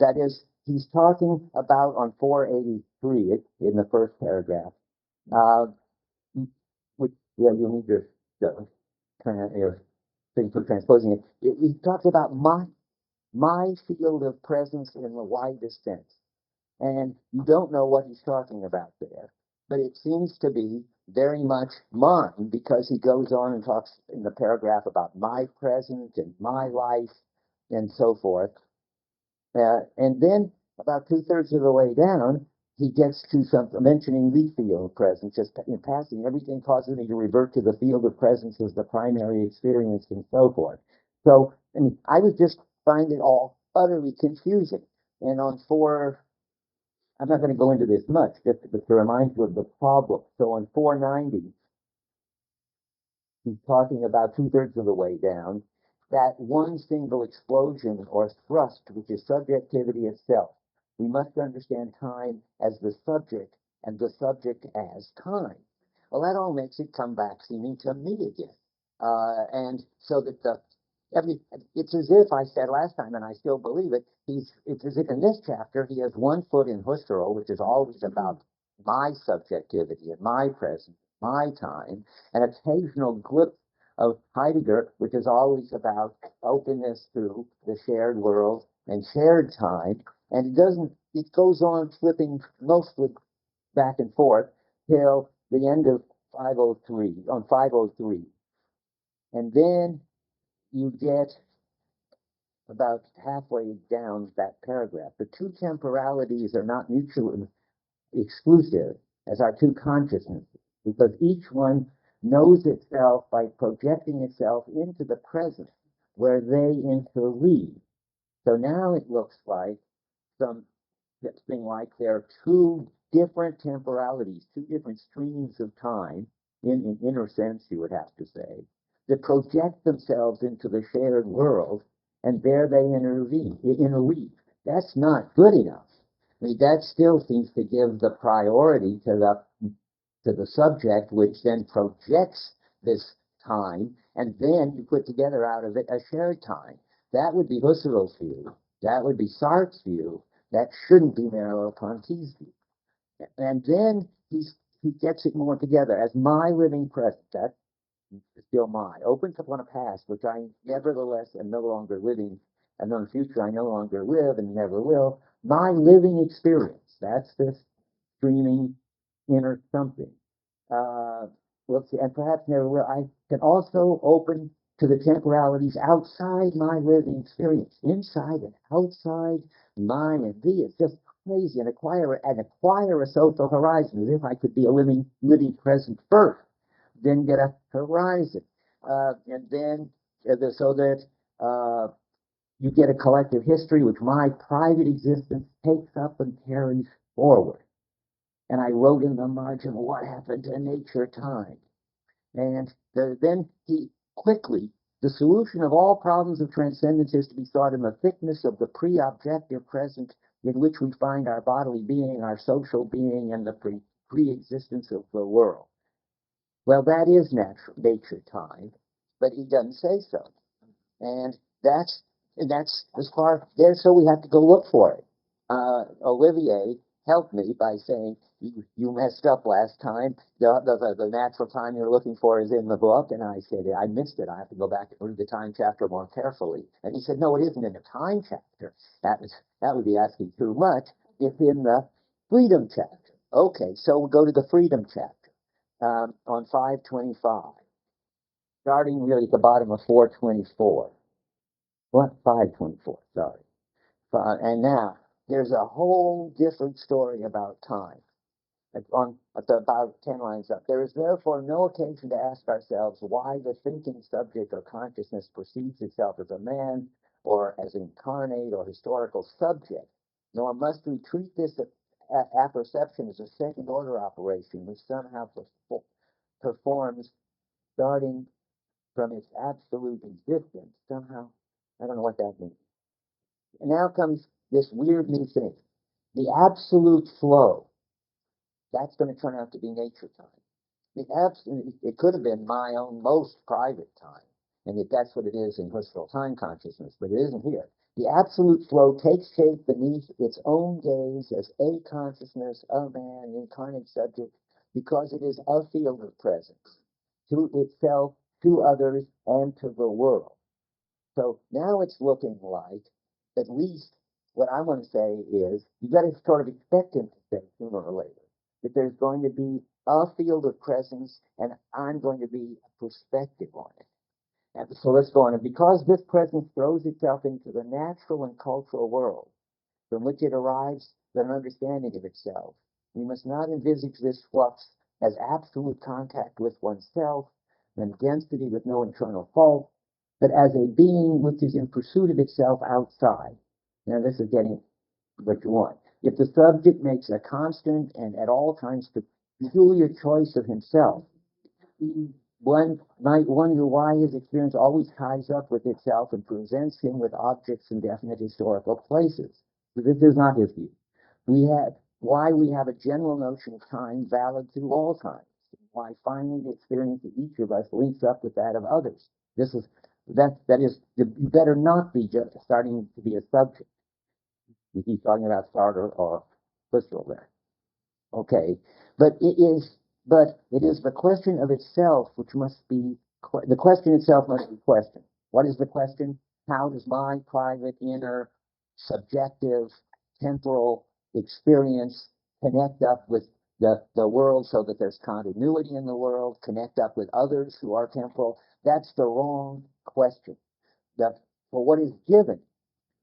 That is, he's talking about on 483 in the first paragraph, uh, which, yeah, you need your thing for transposing it. He talks about my field of presence in the widest sense. And you don't know what he's talking about there. But it seems to be very much mine, because he goes on and talks in the paragraph about my present and my life and so forth. And then about 2/3 of the way down, he gets to something mentioning the field of presence, just in passing. Everything causes me to revert to the field of presence as the primary experience and so forth. So, I mean, I would just find it all utterly confusing. And on I'm not going to go into this much, just to remind you of the problem. So on 490, he's talking about 2/3 of the way down, that one single explosion or thrust, which is subjectivity itself. We must understand time as the subject and the subject as time. Well, that all makes it come back seeming to me again. And so that it's as if I said last time, and I still believe it, it's as if in this chapter he has one foot in Husserl, which is always about my subjectivity and my presence, my time, an occasional glimpse of Heidegger, which is always about openness to the shared world and shared time. And it goes on flipping mostly back and forth till the end of 503. And then you get about halfway down that paragraph. The two temporalities are not mutually exclusive as our two consciousnesses, because each one knows itself by projecting itself into the present where they interleave. So now it looks like something like there are two different temporalities, two different streams of time, in an inner sense, you would have to say, that project themselves into the shared world, and there they interweave. That's not good enough. I mean, that still seems to give the priority to the subject, which then projects this time, and then you put together out of it a shared time. That would be Husserl's view. That would be Sartre's view. That shouldn't be Merleau-Ponty's view. And then he gets it more together as my living present. That's still my. Opens upon a past which I nevertheless am no longer living, and on the future I no longer live and never will. My living experience. That's this streaming inner something. Let's see, and perhaps never will. I can also open to the temporalities outside my living experience, inside and outside mine and thee. It's just crazy, and acquire a social horizon, as if I could be a living present first, then get a horizon, and then so that you get a collective history which my private existence takes up and carries forward. And I wrote in the margin what happened to nature time. And then he quickly, the solution of all problems of transcendence is to be sought in the thickness of the pre-objective present in which we find our bodily being, our social being, and the pre-existence of the world. Well, that is nature time, but he doesn't say so. And that's as far there, so we have to go look for it. Olivier helped me by saying, you messed up last time. The natural time you're looking for is in the book. And I said, I missed it. I have to go back and read the time chapter more carefully. And he said, no, it isn't in the time chapter. That would be asking too much. It's in the freedom chapter. Okay, so we'll go to the freedom chapter on 525, starting really at the bottom of 424. What? 524, sorry. And now, there's a whole different story about time. About 10 lines up. There is therefore no occasion to ask ourselves why the thinking subject or consciousness perceives itself as a man, or as incarnate or historical subject, nor must we treat this apperception as a second-order operation which somehow performs starting from its absolute existence. Somehow, I don't know what that means. And now comes this weird new thing. The absolute flow. That's going to turn out to be nature time. It could have been my own most private time. And if that's what it is in Husserl time consciousness, but it isn't here. The absolute flow takes shape beneath its own gaze as a consciousness, a man, incarnate subject, because it is a field of presence to itself, to others, and to the world. So now it's looking like, at least what I want to say is, you've got to sort of expect him to say sooner or later that there's going to be a field of presence, and I'm going to be a perspective on it. And so let's go on. And because this presence throws itself into the natural and cultural world from which it arrives at an understanding of itself, we must not envisage this flux as absolute contact with oneself and density with no internal fault, but as a being which is in pursuit of itself outside. Now, this is getting what you want. If the subject makes a constant and at all times peculiar choice of himself, one might wonder why his experience always ties up with itself and presents him with objects in definite historical places. But this is not his view. Why we have a general notion of time valid through all times. Why finally the experience of each of us links up with that of others. That is, you better not be just starting to be a subject. You keep talking about Sartre or Husserl there. Okay, but it is the question of itself which must be the question itself must be questioned. What is the question? How does my private, inner, subjective, temporal experience connect up with the world so that there's continuity in the world, connect up with others who are temporal? That's the wrong question. For what is given,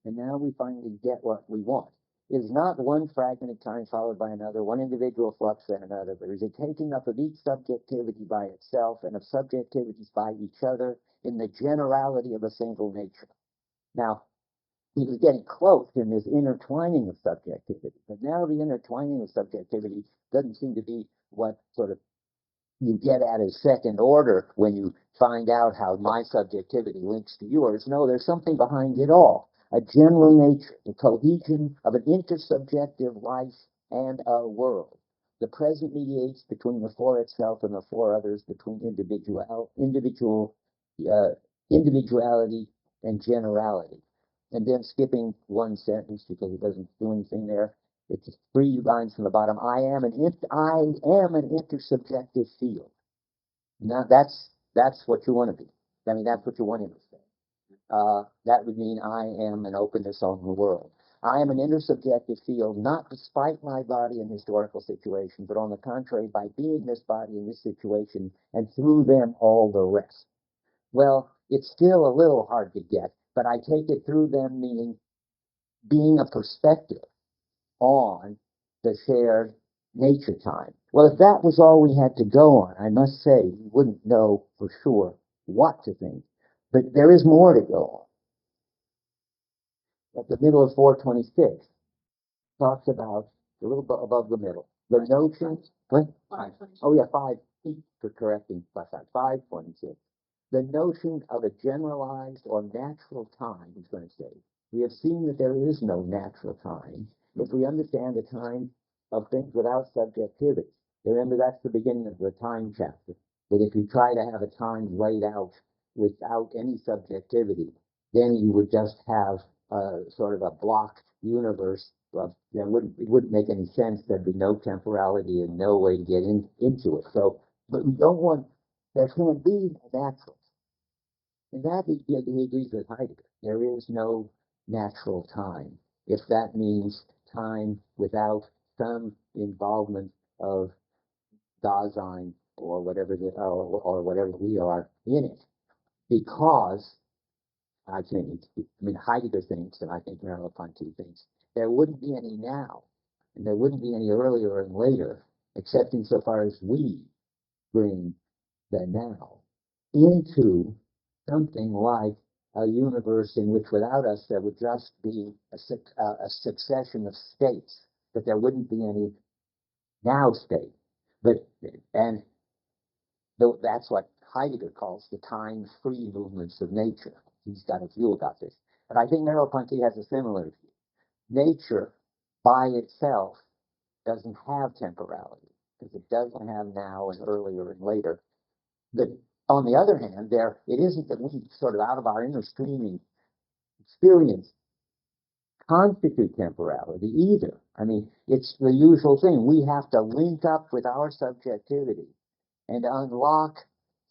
and now we finally get what we want. It is not one fragment of time followed by another, one individual flux then another, but is a taking up of each subjectivity by itself and of subjectivities by each other in the generality of a single nature. Now, he was getting close in this intertwining of subjectivity, but now the intertwining of subjectivity doesn't seem to be what sort of you get at as second order when you find out how my subjectivity links to yours. No, there's something behind it all. A general nature, the cohesion of an intersubjective life and a world. The present mediates between the for itself and the for others, between individuality and generality. And then skipping one sentence because it doesn't do anything there. It's 3 lines from the bottom. I am an intersubjective field. Now that's what you want to be. I mean, that's what you want him to say. That would mean I am an openness on the world. I am an intersubjective field, not despite my body and historical situation, but on the contrary, by being this body in this situation, and through them all the rest. Well, it's still a little hard to get, but I take it through them, meaning being a perspective on the shared nature time. Well, if that was all we had to go on, I must say, we wouldn't know for sure what to think. But there is more to go on. At the middle of 426, talks about a little bit above the middle. The notion, what? Oh yeah, 5 feet for correcting, 526. The notion of a generalized or natural time, he's going to say. We have seen that there is no natural time if we understand the time of things without subjectivity. Remember, that's the beginning of the time chapter. That if you try to have a time laid out without any subjectivity, then you would just have sort of a blocked universe. It wouldn't make any sense. There'd be no temporality and no way to get into it. So, but we don't want, there can't be natural. And that he agrees with Heidegger. There is no natural time. If that means time without some involvement of Dasein or whatever or whatever we are in it, because Heidegger thinks, and I think Merleau-Ponty thinks, there wouldn't be any now, and there wouldn't be any earlier and later, except insofar as we bring the now into something like a universe in which without us there would just be a succession of states, but there wouldn't be any now state. And that's what Heidegger calls the time-free movements of nature. He's got a view about this. But I think Merleau-Ponty has a similar view. Nature, by itself, doesn't have temporality, because it doesn't have now and earlier and later. But on the other hand, it isn't that we sort of out of our inner streaming experience constitute temporality either. I mean, it's the usual thing. We have to link up with our subjectivity and unlock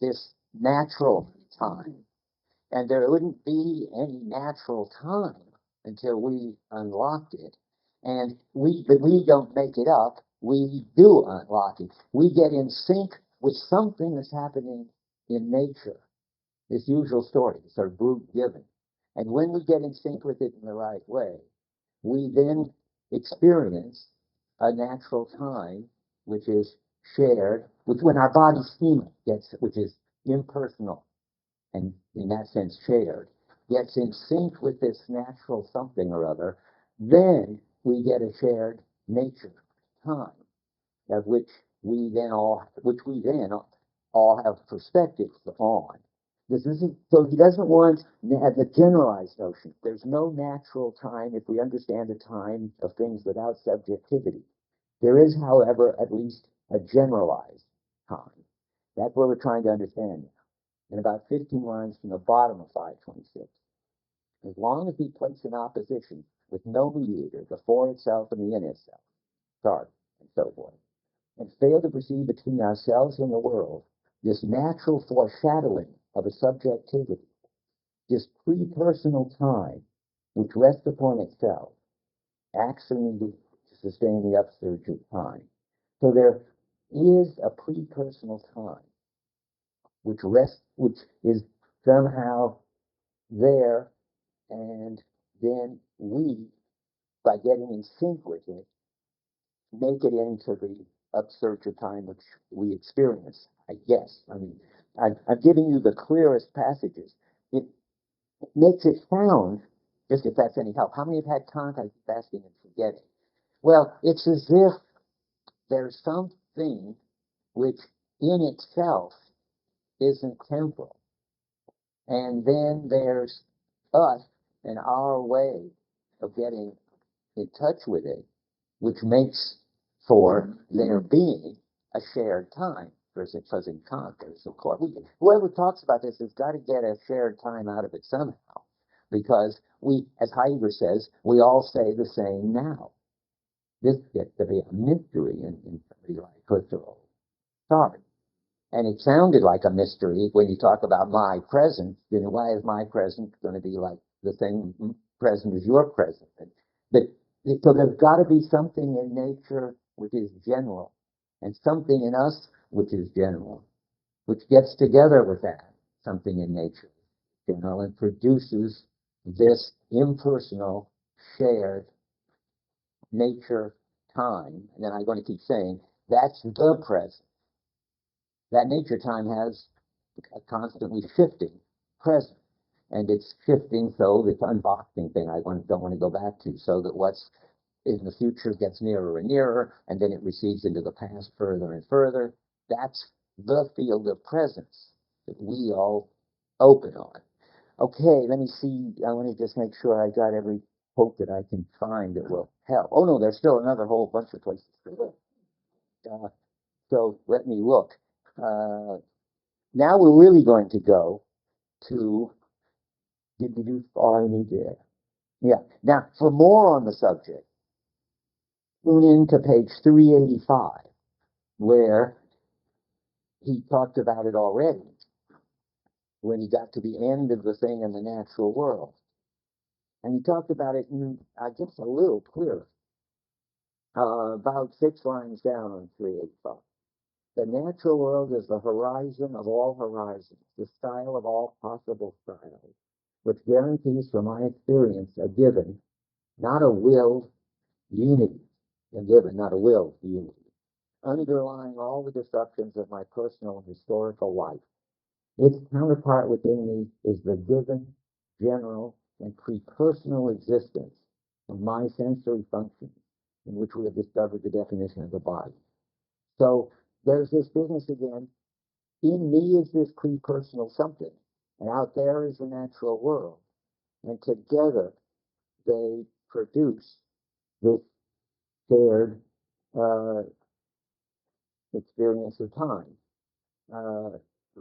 this natural time. And there wouldn't be any natural time until we unlocked it. But we don't make it up. We do unlock it. We get in sync with something that's happening in nature. This usual story, this sort of brute given. And when we get in sync with it in the right way, we then experience a natural time which is shared, which when our body schema gets, which is impersonal and in that sense shared, gets in sync with this natural something or other, then we get a shared nature time, of which we then all have perspectives on. This isn't, so he doesn't want the generalized notion. There's no natural time if we understand the time of things without subjectivity. There is, however, at least a generalized time. That's what we're trying to understand now. In about 15 lines from the bottom of 526. As long as we place an opposition with no mediator, the for itself and the in itself, start, and so forth, and fail to perceive between ourselves and the world this natural foreshadowing of a subjectivity, this pre-personal time which rests upon itself, acts to sustain the upsurge of time. So there is a pre-personal time which is somehow there, and then we, by getting in sync with it, make it into the upsurge of time which we experience, I guess. I mean, I'm giving you the clearest passages. It makes it sound, just if that's any help. How many have had Kant? I keep asking and forgetting. Well, it's as if there's something which in itself isn't temporal. And then there's us and our way of getting in touch with it, which makes for there being a shared time. Because in Kant, there's of course, whoever talks about this has got to get a shared time out of it somehow. Because we, as Heidegger says, we all say the same now. This gets to be a mystery in somebody like Husserl. Sorry. And it sounded like a mystery when you talk about my present. You know, why is my present going to be like the same present as your present? But so there's got to be something in nature which is general, and something in us which is general, which gets together with that something in nature, general, and produces this impersonal, shared nature time. And then I'm going to keep saying that's the present. That nature time has a constantly shifting present. And it's shifting, so this unboxing thing don't want to go back to, so that what's in the future gets nearer and nearer, and then it recedes into the past further and further. That's the field of presence that we all open on. Okay, let me see. I want to just make sure I got every quote that I can find that will help. Oh, no, there's still another whole bunch of places to look. So let me look. Now we're really going to go to, did we do all I need there? Yeah. Now, for more on the subject, tune in to page 385, where he talked about it already when he got to the end of the thing in the natural world. And he talked about it in, I guess, a little clearer, about 6 lines down on 385. The natural world is the horizon of all horizons, the style of all possible styles, which guarantees from my experience a given, not a willed unity, a given, not a willed unity, underlying all the disruptions of my personal and historical life. Its counterpart within me is the given, general, and pre-personal existence of my sensory functions, in which we have discovered the definition of the body. So there's this business again. In me is this pre-personal something, and out there is the natural world. And together they produce this shared experience of time.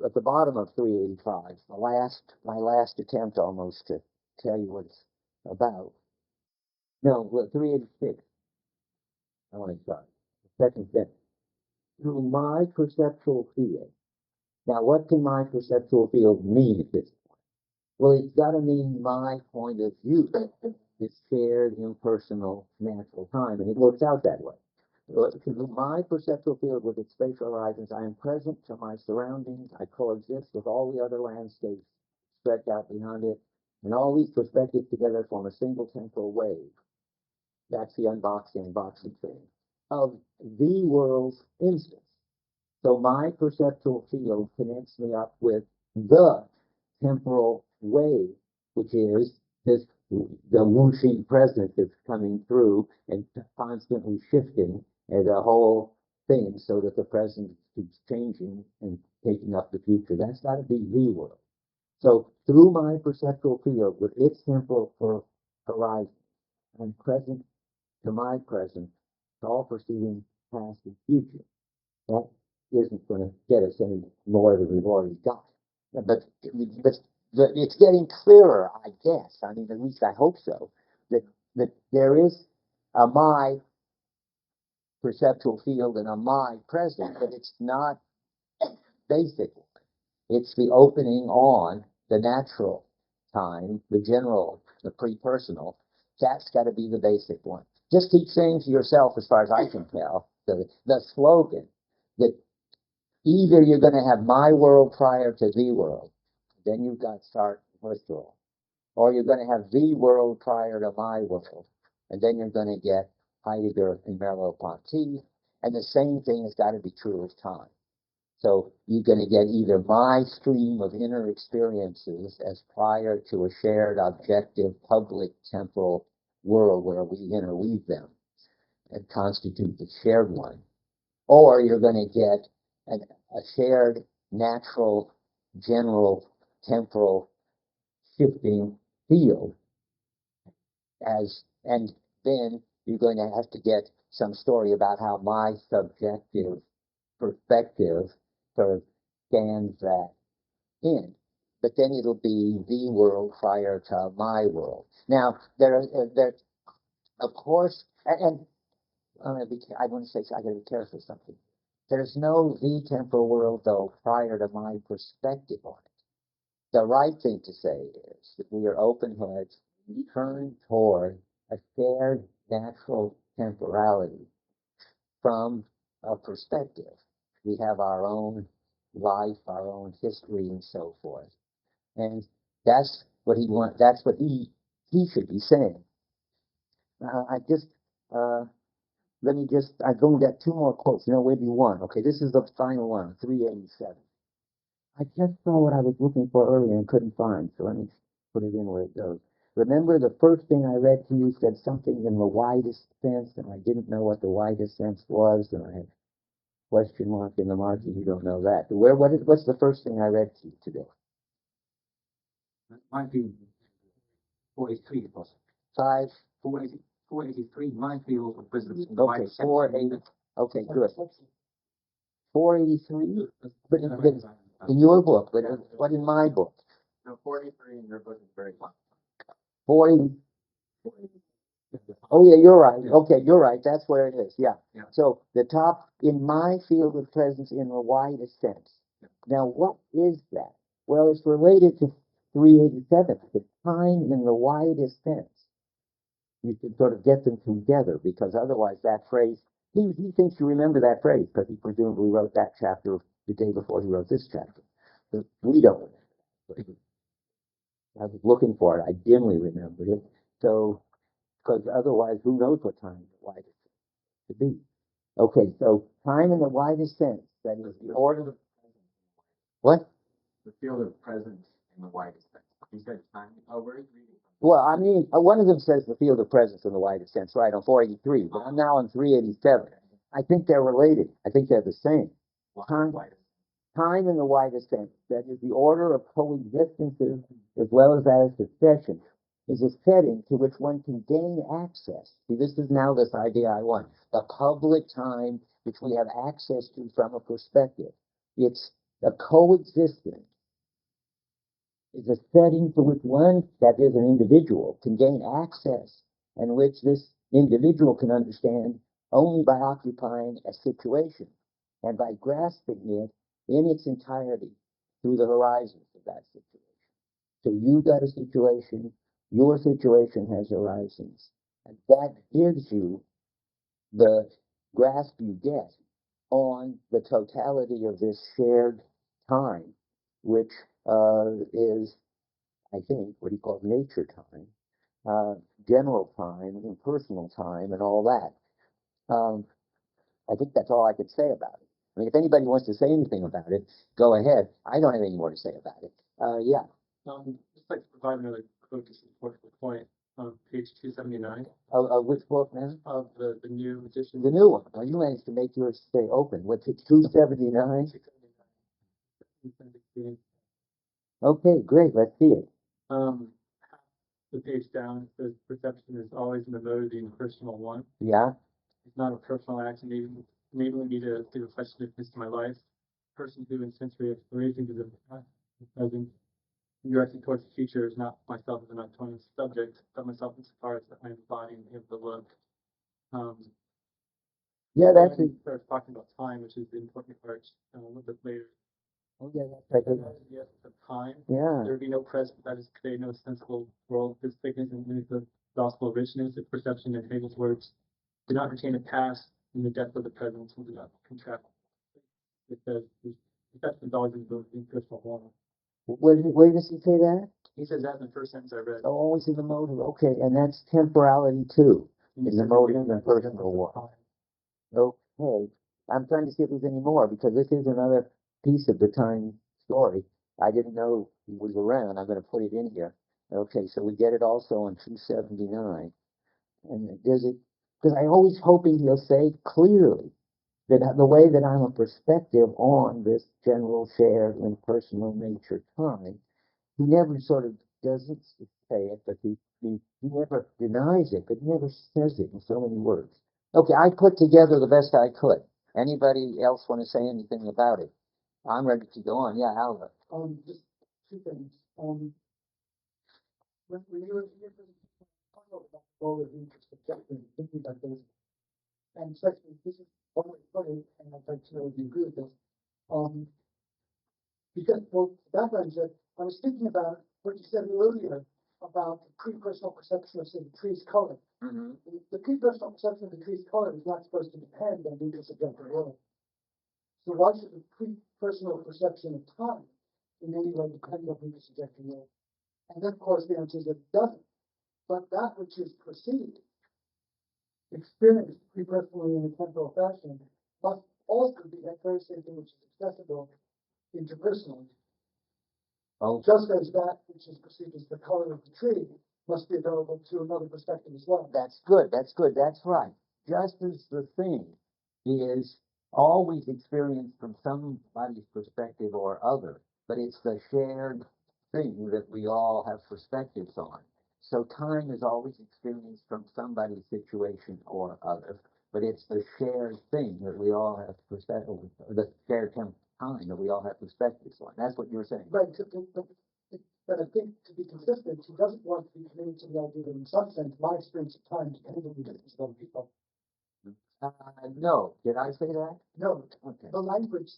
At the bottom of 385, my last attempt almost to tell you what it's about. No, well, 386. I want to start. Second sentence. Through my perceptual field. Now, what can my perceptual field mean at this point? Well, it's got to mean my point of view. It's shared, impersonal, natural time, and it works out that way. Through my perceptual field with its spatial horizons, I am present to my surroundings. I coexist with all the other landscapes stretched out beyond it, and all these perspectives together form a single temporal wave. That's the unboxing thing of the world's instance. So my perceptual field connects me up with the temporal wave, which is this the whooshing present that's coming through and constantly shifting as a whole thing, so that the present keeps changing and taking up the future. That's got to be the world. So through my perceptual field with its temporal horizon, I'm present to my present, to all perceiving past and future. That isn't going to get us any more than we've already got. But it's getting clearer, I guess. I mean, at least I hope so. That there is a my perceptual field and a my present, but it's not basic. It's the opening on the natural time, the general, the pre-personal. That's got to be the basic one. Just keep saying to yourself, as far as I can tell, the slogan that either you're going to have my world prior to the world, then you've got start virtual, or you're going to have the world prior to my world, and then you're going to get Heidegger and Merleau-Ponty, and the same thing has got to be true of time. So you're going to get either my stream of inner experiences as prior to a shared objective public temporal world where we interweave them and constitute the shared one, or you're going to get a shared natural general temporal shifting field and then you're going to have to get some story about how my subjective perspective sort of scans that in. But then it'll be the world prior to my world. Now, there, of course, and I want to say, I got to be careful of something. There's no the temporal world, though, prior to my perspective on it. The right thing to say is that we are open heads, turn toward a shared natural temporality from a perspective. We have our own life, our own history, and so forth. And that's what he wants. That's what he should be saying. I've only got two more quotes. No, maybe one. Okay, this is the final one, 387. I just saw what I was looking for earlier and couldn't find, so let me put it in where it goes. Remember, the first thing I read to you said something in the widest sense, and I didn't know what the widest sense was, and I had question mark in the margin. You don't know that. What's the first thing I read to you today? It might be 43. 5. 483 might be over business. Okay, 480. Okay, good. 483. But in your book, but what in my book? No, 43 in your book is very fun. 40. Oh yeah, you're right. Okay, you're right. That's where it is. Yeah. So the top in my field of presence in the widest sense. Now, what is that? Well, it's related to 387. The time in the widest sense. You should sort of get them together, because otherwise that phrase, he thinks you remember that phrase because he presumably wrote that chapter the day before he wrote this chapter. But we don't. I was looking for it. I dimly remembered it. So, because otherwise, who knows what time the widest to be? Okay, so time in the widest sense, that is the order of what? The field of presence in the widest sense. You said time. Oh, where is reading? Well, I mean, one of them says the field of presence in the widest sense, right, on 483, but I'm now on 387. I think they're related. I think they're the same. Time in the widest sense, that is the order of coexistences as well as that of succession, is a setting to which one can gain access. See, this is now this idea I want. The public time which we have access to from a perspective. It's a coexistence. Is a setting to which one, that is an individual, can gain access and which this individual can understand only by occupying a situation and by grasping it in its entirety through the horizons of that situation. So you got a situation, your situation has horizons, and that gives you the grasp you get on the totality of this shared time, which is, I think, what he calls nature time, general time, impersonal time, and all that. I think that's all I could say about it. I mean, if anybody wants to say anything about it, go ahead. I don't have any more to say about it. Yeah. Just like to provide another quote to support the point on page 279 Of which book now? of the new edition. The new one. Well, you managed to make yours stay open. What's it, 279? 279. Okay, great. Let's see it. The page down, it says perception is always in the mode of the impersonal one. Yeah. It's not a personal act enabling me to give a fleshliftness to my life. Person who in sensory exploration is the present directed towards the future is not myself as an autonomous subject, but myself insofar as I am embodying the look. Yeah, that's it. Starts talking about time, which is the important part a little bit later. Oh, yeah, that's right. The essence of time. Yeah. There would be no present, that is today, no sensible world. This thickness and the gospel of richness of perception in Hegel's words do not retain a past in the depth of the present and do not contract. It says perception is always in the impersonal one. Where does he say that? He says that in the first sentence I read. Oh, always in the mode of, okay, and that's temporality too, in the mode of impersonal one. Okay, I'm trying to see if there's any more, because this is another piece of the time story. I didn't know it was around. I'm going to put it in here. Okay, so we get it also on 279. And does it, because I'm always hoping he'll say clearly that the way that I'm a perspective on this general shared impersonal nature time, he never sort of doesn't say it, but he never denies it, but he never says it in so many words. Okay, I put together the best I could. Anybody else want to say anything about it? I'm ready to go on. Yeah, Albert. Just two things. When you were talking about the role of interest objective, thinking about this, and especially this is one way to put it, and I'd like to know if you agree with this. Because well, the background is that I was thinking about what you said earlier about the pre-personal perception of, say, the tree's color. Mm-hmm. The pre-personal perception of the tree's color is not supposed to depend on the intersubjective world. So why should the pre-personal perception of time in any way depend on the intersubjective world? And then, of course, the answer is that it doesn't. But that which is perceived, experienced pre-personally in a temporal fashion, must also be that very same thing which is accessible interpersonally. Oh, Just as that which is perceived as the color of the tree must be available to another perspective as well. that's good. That's good. That's right. Just as the thing is always experienced from somebody's perspective or other, but it's the shared thing that we all have perspectives on. So time is always experienced from somebody's situation or other, but it's the shared thing that we all have perspective, the shared time that we all have perspectives on. That's what you're saying. Right, but I think to be consistent, he doesn't want to be committed to the idea that in some sense my experience of time depends on the difference of other people. No, did I say that? No, Okay. the language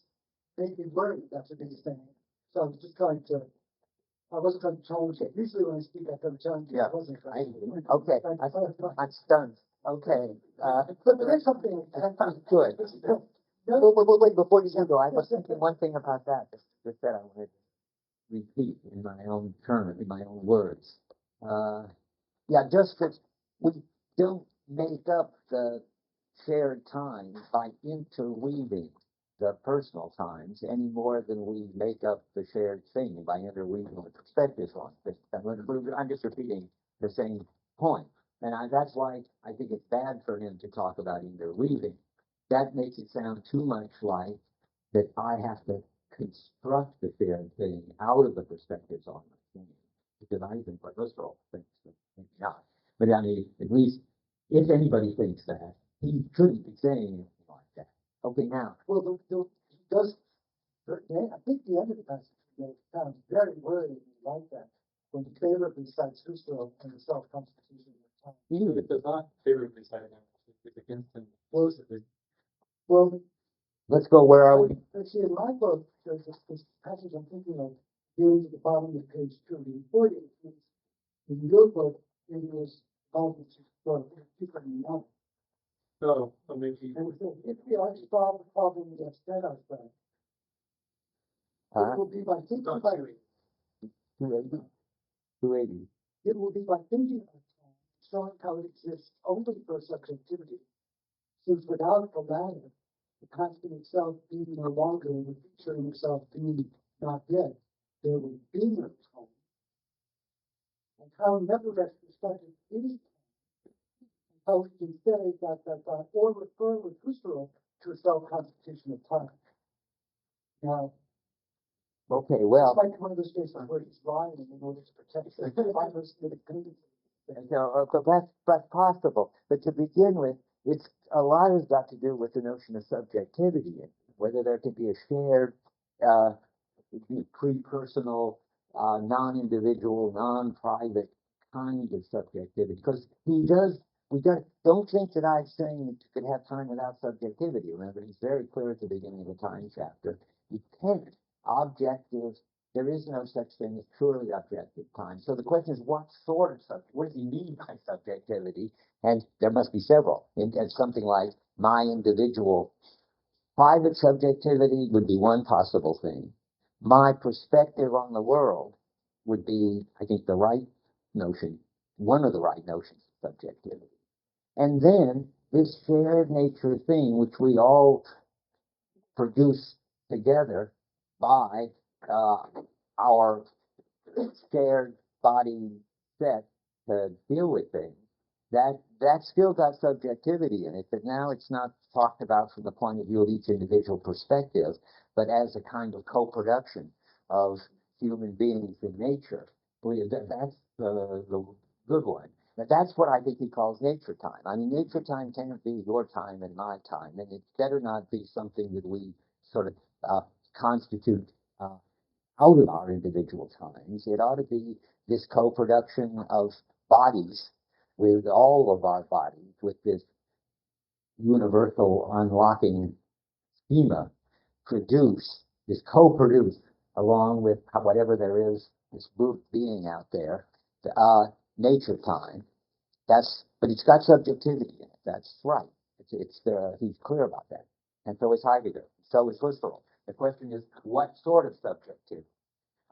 made me worry that's what he's saying. So I was just trying to, I wasn't trying to challenge it. Usually when I speak, I try to challenge it. Yeah. I wasn't trying to. Okay, I'm stunned. Okay. But there is something. Good. Wait, before you go, I was thinking one thing about that that I wanted to repeat in my own terms, in my own words. Yeah, just that we don't make up the shared time by interweaving the personal times any more than we make up the shared thing by interweaving the perspectives on it. I'm just repeating the same point. And that's why I think it's bad for him to talk about interweaving. That makes it sound too much like that I have to construct the shared thing out of the perspectives on the thing. Because I think what those are all things that maybe not. But I mean, at least if anybody thinks that, he shouldn't be saying anything like that. Okay, now. Well, he does, I think the end of the passage sounds very worrying like that when he favorably cites Husserl and the self-constitution. Even if it does not favorably cite it, it's against them. Well, well, Let's go, where are we? actually, in my book, there's this passage I'm thinking of, near to the bottom of page 240. In your book, it was volume 229. So maybe And so if we are to solve the problem that's set us back, Huh? it will be by thinking not by, doing. 280. 280. it will be by thinking of time, showing how it exists only for subjectivity, since without the latter, the constant itself being no longer, and the feature in itself being not yet, there will be no time. And how nevertheless perspective is time, how we can say that, or refer with Husserl to a self-constitution of time. Now, Okay, this well, might be one of those cases where he's lying in order to protect the virus that it can. that's possible. But to begin with, it's a lot has got to do with the notion of subjectivity, and whether there could be a shared uh, pre-personal, non-individual, non-private kind of subjectivity. Because don't think that I'm saying that you could have time without subjectivity. Remember, he's very clear at the beginning of the time chapter. You can't. Objective, there is no such thing as truly objective time. So the question is, what sort of subject? What does he mean by subjectivity? And there must be several. And something like my individual private subjectivity would be one possible thing. My perspective on the world would be, I think, the right notion, one of the right notions of subjectivity. And then this shared nature thing, which we all produce together by our shared body set to deal with things, that still got subjectivity in it, but now it's not talked about from the point of view of each individual perspective, but as a kind of co-production of human beings in nature. That's the good one. But that's what I think he calls nature time. I mean, nature time can't be your time and my time, and it better not be something that we sort of constitute out of our individual times. It ought to be this co-production of bodies with all of our bodies, with this universal unlocking schema, co-produce, along with whatever there is, this brute being out there, nature time. But it's got subjectivity in it. That's right. He's clear about that. And so is Heidegger. So is Husserl. The question is, what sort of subjectivity?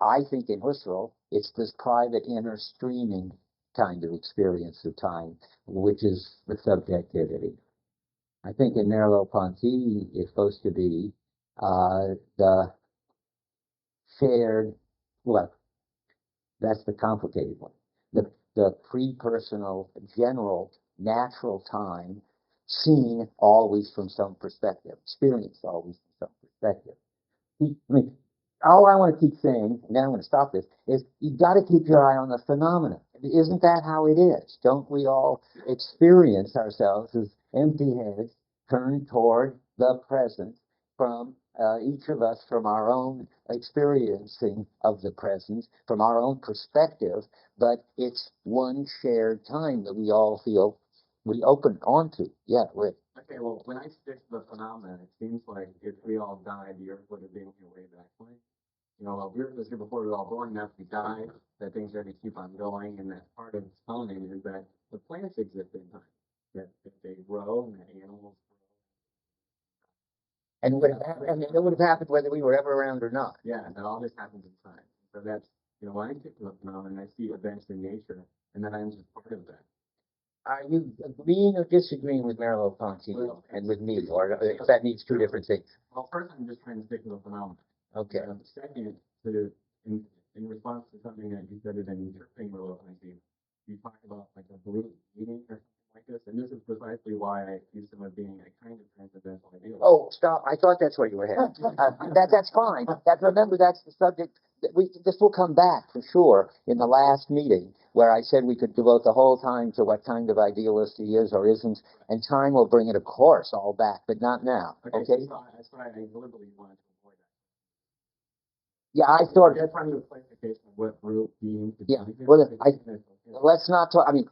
I think in Husserl, it's this private inner streaming kind of experience of time, which is the subjectivity. I think in Merleau-Ponty, it's supposed to be the shared, well, that's the complicated one. The pre-personal, general, natural time, seen always from some perspective, experienced always from some perspective. I mean, all I want to keep saying, and then I'm going to stop this, is you've got to keep your eye on the phenomena. Isn't that how it is? Don't we all experience ourselves as empty heads turned toward the present from each of us from our own experiencing of the present, from our own perspective, but it's one shared time that we all feel we open onto. Yeah, Rick. Okay, well, when I stick to the phenomenon, it seems like if we all died, the Earth would have been here way back when. You know, the Earth was here before we were all born, and after we died, that things are going to keep on going, and that part of telling is that the plants exist in time, that they grow, and that animals And it would have happened whether we were ever around or not. grow. Yeah, that all this happens in time. So that's, you know, when I stick to the phenomenon, I see events in nature, and that I'm just part of that. Are you agreeing or disagreeing with Merleau-Ponty and with me, or if that means two different things? Well, first, I'm just trying to stick to the phenomenon. Okay. Second, in response to something that you said in your thing, Merleau-Ponty, you talked about like a brute meeting or something like this, and this is precisely why I accuse him of being a kind of transcendental idealist. Oh, stop! I thought that's where you were headed. That's fine. Remember, that's the subject. This will come back for sure in the last meeting where I said we could devote the whole time to what kind of idealist he is or isn't, and time will bring it, of course, all back, but not now. Okay. So that's why I deliberately wanted to avoid that. Yeah, I thought. That's trying to clarification of what brute being. Yeah. Well, let's not talk. I mean,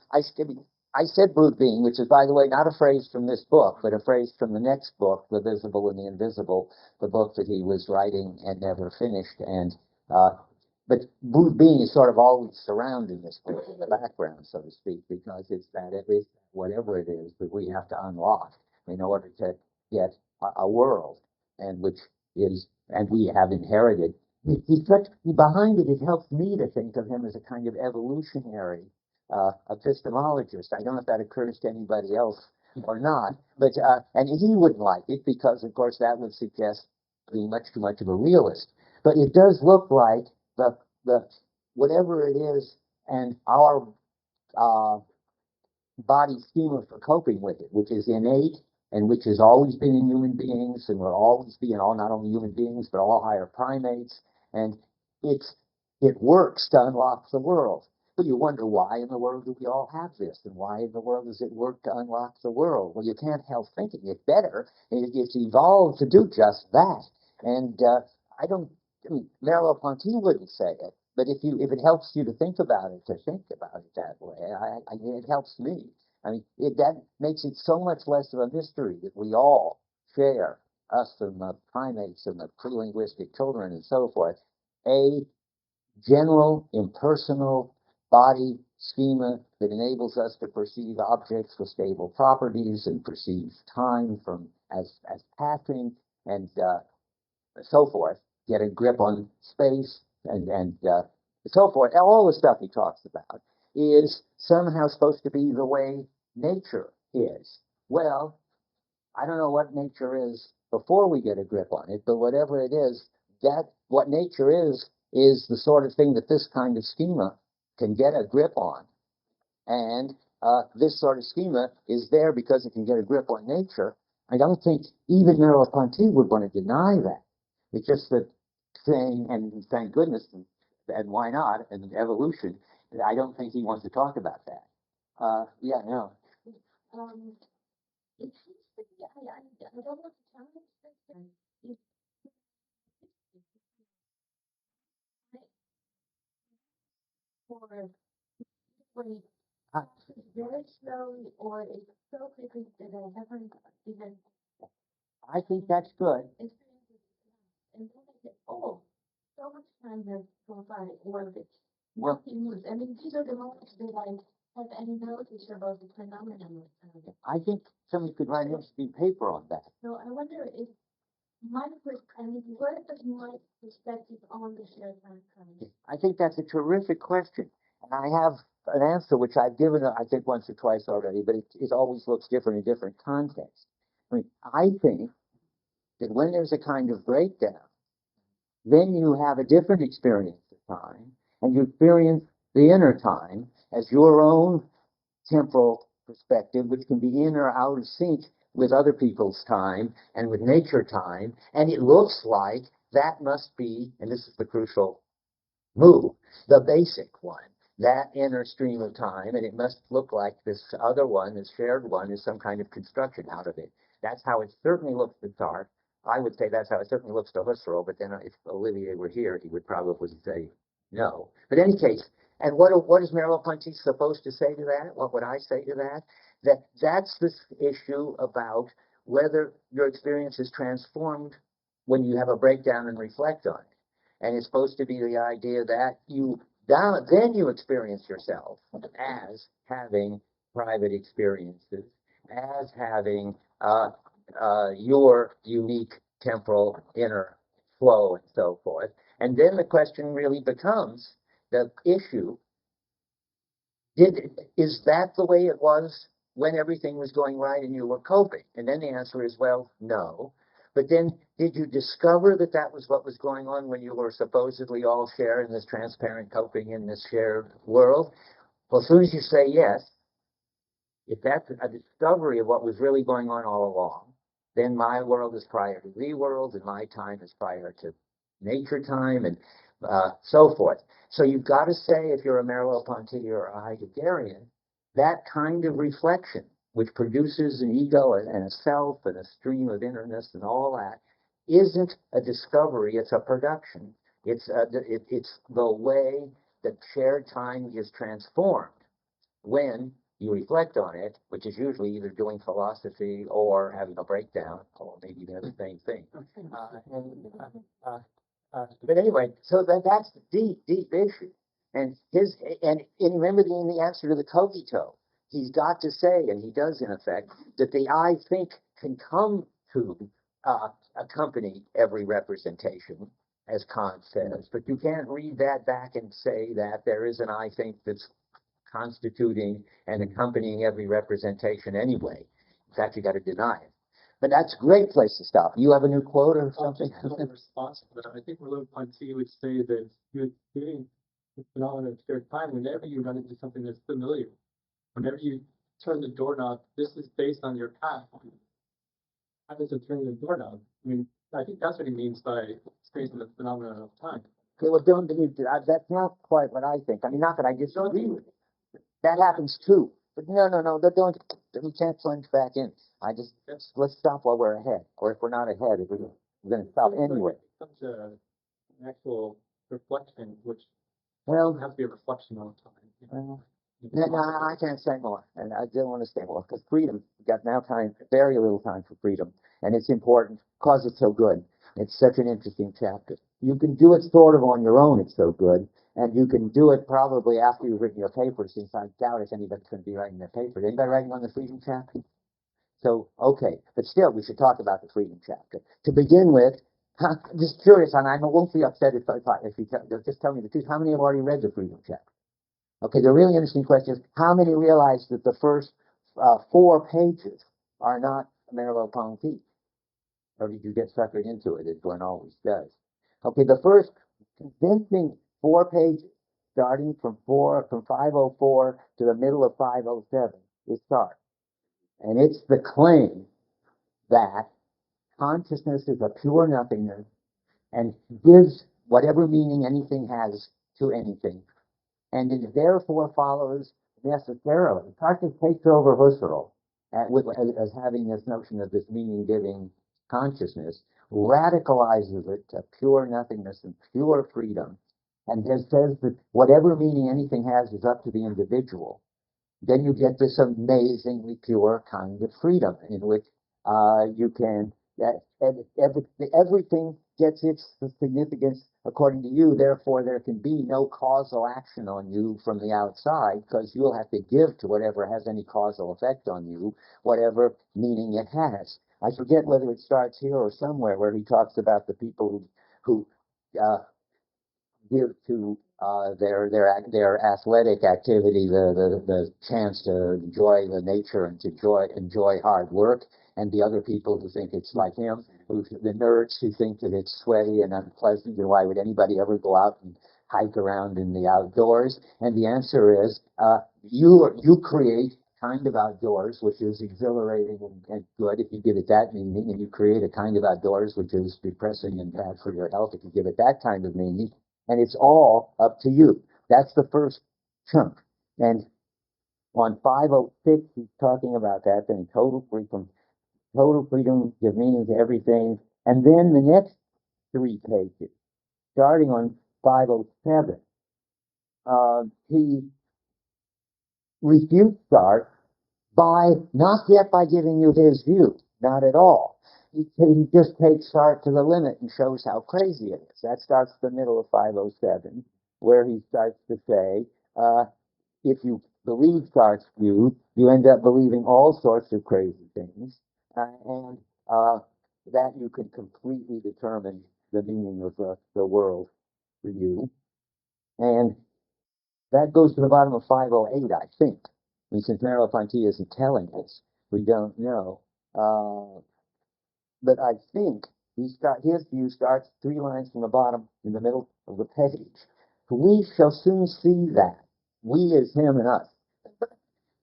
I said brute being, which is, by the way, not a phrase from this book, but a phrase from the next book, The Visible and the Invisible, the book that he was writing and never finished. And but brute being is sort of always surrounding this book in the background, so to speak, because it's that it is whatever it is that we have to unlock in order to get a world, and which is, and we have inherited. He's such, behind it, it helps me to think of him as a kind of evolutionary epistemologist. I don't know if that occurs to anybody else or not, but and he wouldn't like it because, of course, that would suggest being much too much of a realist. But it does look like the whatever it is, and our uh, body schema for coping with it, which is innate and which has always been in human beings and will always be in all, not only human beings, but all higher primates. And it works to unlock the world. But you wonder, why in the world do we all have this? And why in the world does it work to unlock the world? Well, you can't help thinking it better. It's evolved to do just that. And I don't, I mean, Merleau-Ponty wouldn't say it, but if it helps you to think about it, that way, it helps me. I mean, that makes it so much less of a mystery that we all share, us and the primates and the pre-linguistic children and so forth, a general impersonal body schema that enables us to perceive objects with stable properties and perceive time from as passing, and so forth, get a grip on space, and so forth. All the stuff he talks about is somehow supposed to be the way nature is. Well, I don't know what nature is before we get a grip on it, but whatever it is, that what nature is the sort of thing that this kind of schema can get a grip on. And this sort of schema is there because it can get a grip on nature. I don't think even Merleau-Ponty would want to deny that. It's just that saying, and thank goodness, and why not, and evolution, I don't think he wants to talk about that. Yeah, no. It seems to be, I don't know the time, it's for when it I, passes very slowly, or it's so quickly that I haven't even I think that's good. experienced it. And then I said, oh, so much time has gone by, or it's Well, nothing moves. I mean, these are the moments that I have any knowledge about the phenomenon. I think somebody could write an interesting paper on that. So I wonder if my perspective, where does my perspective on the shared time come? I think that's a terrific question. And I have an answer which I've given, I think, once or twice already, but it always looks different in different contexts. I mean, I think that when there's a kind of breakdown, then you have a different experience of time, and you experience the inner time as your own temporal perspective, which can be in or out of sync with other people's time and with nature time. And it looks like that must be, and this is the crucial move, the basic one, that inner stream of time, and it must look like this other one, this shared one, is some kind of construction out of it. That's how it certainly looks to Sartre. I would say that's how it certainly looks to Husserl, but then if Olivier were here, he would probably say no. But in any case, and what is Merleau-Ponty supposed to say to that? What would I say to that? That's this issue about whether your experience is transformed when you have a breakdown and reflect on it. And it's supposed to be the idea that then you experience yourself as having private experiences, as having your unique temporal inner flow and so forth. And then the question really becomes the issue, is that the way it was when everything was going right and you were coping? And then the answer is, well, no. But then did you discover that that was what was going on when you were supposedly all sharing this transparent coping in this shared world? Well, as soon as you say yes, if that's a discovery of what was really going on all along, then my world is prior to the world, and my time is prior to nature time, and so forth. So you've got to say, if you're a Merleau-Ponty or a Heideggerian, that kind of reflection, which produces an ego and a self and a stream of innerness and all that, isn't a discovery, it's a production. It's the way that shared time is transformed when You reflect on it, which is usually either doing philosophy or having a breakdown, or maybe they're the same thing. But anyway, so that's the deep issue. And remember in the answer to the cogito, he's got to say, and he does in effect, that the I think can come to accompany every representation, as Kant says, but you can't read that back and say that there is an I think that's constituting and accompanying every representation anyway. In fact, you got to deny it. But that's a great place to stop. You have a new quote or something? In response to that, I think Merleau-Ponty would say that you're doing the phenomenon of shared time whenever you run into something that's familiar. Whenever you turn the doorknob, this is based on your path. How does it turn the doorknob? I mean, I think that's what he means by experiencing the phenomenon of time. Okay, well, don't believe that. That's not quite what I think. I mean, not that I disagree with it. That happens too. But no, don't. We can't plunge back in. Let's stop while we're ahead. Or if we're not ahead, we're going to stop anyway. It becomes an actual reflection, which Well, has to be a reflection all the time. well, no, I can't say more, and I don't want to say more, because freedom, we've got now time, very little time for freedom, and it's important, because it's so good. It's such an interesting chapter. You can do it sort of on your own, it's so good, and you can do it probably after you've written your paper, since I doubt if anybody's going to be writing their paper. Anybody writing on the freedom chapter? So, okay, but still, we should talk about the freedom chapter. To begin with, I'm just curious, and I won't be upset if you just tell me the truth, how many have already read the freedom chapter? Okay, the really interesting question is, how many realize that the first 4 pages are not Merleau-Ponty? Or did you get suckered into it, as one always does? Okay, the first convincing 4 pages, starting from 504 to the middle of 507, is Sartre. And it's the claim that consciousness is a pure nothingness and gives whatever meaning anything has to anything. And it therefore follows necessarily. Sartre takes over Husserl as having this notion of this meaning-giving consciousness, radicalizes it to pure nothingness and pure freedom, and just says that whatever meaning anything has is up to the individual. Then you get this amazingly pure kind of freedom in which you can, everything gets its significance according to you, therefore there can be no causal action on you from the outside, because you'll have to give to whatever has any causal effect on you, whatever meaning it has. I forget whether it starts here or somewhere where he talks about the people who give to their athletic activity the chance to enjoy the nature and to enjoy hard work, and the other people who think it's like him, the nerds who think that it's sweaty and unpleasant, and why would anybody ever go out and hike around in the outdoors? And the answer is you create kind of outdoors which is exhilarating and good if you give it that meaning, and you create a kind of outdoors which is depressing and bad for your health if you give it that kind of meaning. And it's all up to you. That's the first chunk. And on 506, he's talking about that, and total freedom gives meaning to everything. And then the next 3 pages, starting on 507, he refutes Sartre not yet by giving you his view, not at all. He just takes Sartre to the limit and shows how crazy it is. That starts the middle of 507, where he starts to say, if you believe Sartre's view, you end up believing all sorts of crazy things, and that you can completely determine the meaning of the world for you. And that goes to the bottom of 508, I think. I mean, since Merleau-Ponty isn't telling us, we don't know. But I think his view starts 3 lines from the bottom in the middle of the page. We shall soon see that. We is him and us.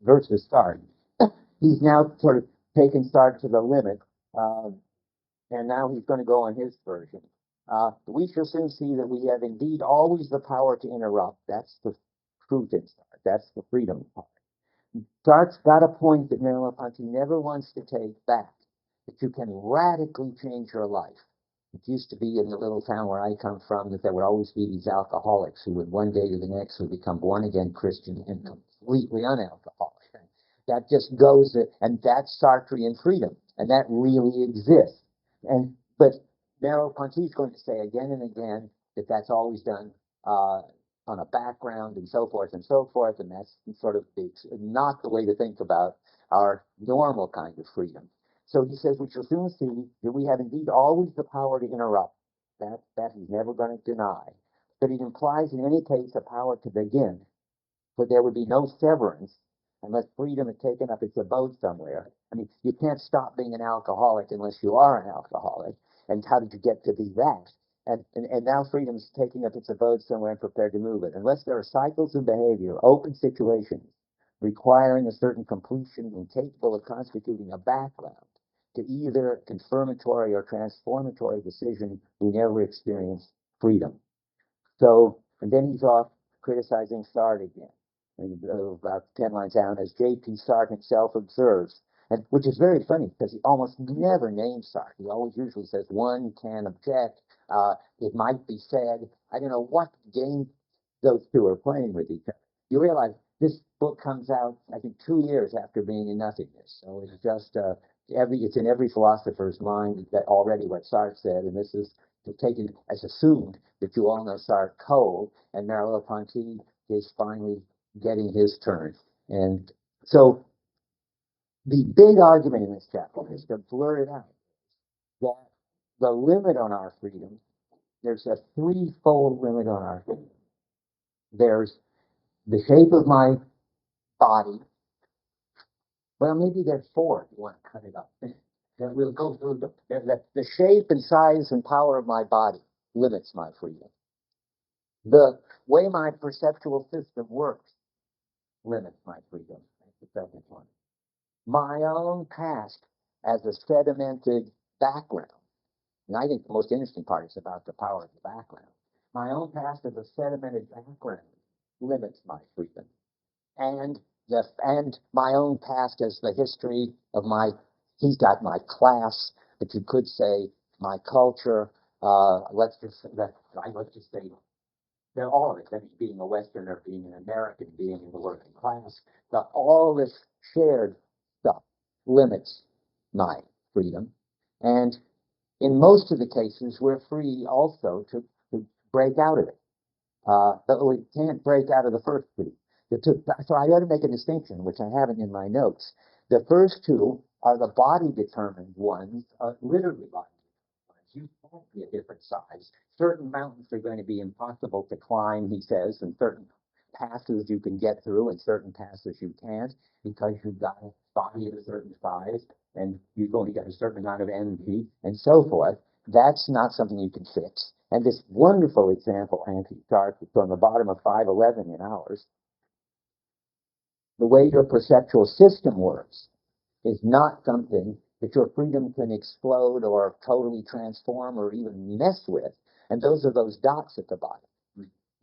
Versus Sartre. He's now sort of taken Sartre to the limit, and now he's going to go on his version. We shall soon see that we have indeed always the power to interrupt. That's the truth in Sartre. That's the freedom part. Sartre's got a point that Merleau-Ponty never wants to take back, that you can radically change your life. It used to be in the little town where I come from that there would always be these alcoholics who would one day to the next would become born-again Christian and completely unalcoholic. That just goes, and that's Sartrean freedom, and that really exists. But Merleau-Ponty is going to say again and again that that's always done on a background and so forth, and that's sort of not the way to think about our normal kind of freedom. So he says we shall soon see that we have indeed always the power to interrupt. That he's never going to deny. But it implies in any case a power to begin, for there would be no severance unless freedom had taken up its abode somewhere. I mean, you can't stop being an alcoholic unless you are an alcoholic. And how did you get to be that? And now freedom is taking up its abode somewhere and prepared to move it. Unless there are cycles of behavior, open situations, requiring a certain completion and capable of constituting a background to either confirmatory or transformatory decision, we never experience freedom. So, and then he's off criticizing Sartre again. And about 10 lines down, as J.P. Sartre himself observes, and which is very funny because he almost never names Sartre. He always usually says one can object, it might be said. I don't know what game those two are playing with each other. You realize this book comes out, I think, 2 years after Being in Nothingness. So it's just it's in every philosopher's mind that already what Sartre said, and this is taken as assumed that you all know Sartre cold, and Merleau-Ponty is finally getting his turn. And so the big argument in this chapter is to blurt it out that the limit on our freedom, there's a threefold limit on our freedom. There's the shape of my body. Well, maybe there's four if you want to cut it up. That we'll go through the shape and size and power of my body limits my freedom. The way my perceptual system works limits my freedom. That's the second one. My own past as a sedimented background. And I think the most interesting part is about the power of the background. My own past as a sedimented background limits my freedom. And my own past as the history of he's got my class, but you could say my culture. Let's just say they're all of it. I mean, being a Westerner, being an American, being in the working class, all this shared stuff limits my freedom. And in most of the cases, we're free also to break out of it. But we can't break out of the first two. So I ought to make a distinction, which I haven't in my notes. The first two are the body-determined ones, literally body. You can't be a different size. Certain mountains are going to be impossible to climb, he says, and certain passes you can get through and certain passes you can't because you've got a body of a certain size and you've only got a certain amount of energy and so forth. That's not something you can fix. And this wonderful example, anti-Sartre, from the bottom of 511 in ours, the way your perceptual system works is not something that your freedom can explode or totally transform or even mess with. And those are those dots at the bottom.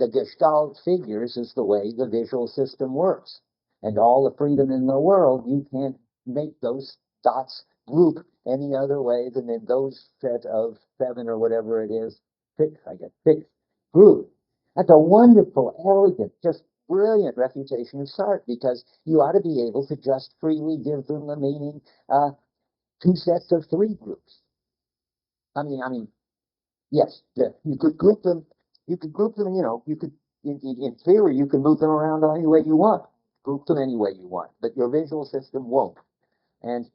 The Gestalt figures is the way the visual system works. And all the freedom in the world, you can't make those dots group any other way than in those set of 7 or whatever it is, 6 group. That's a wonderful, elegant, just brilliant refutation of Sartre, because you ought to be able to just freely give them the meaning 2 sets of 3 groups. I mean, yes, you could group them. You could group them. You could, in theory, you can move them around any way you want. Group them any way you want, but your visual system won't. And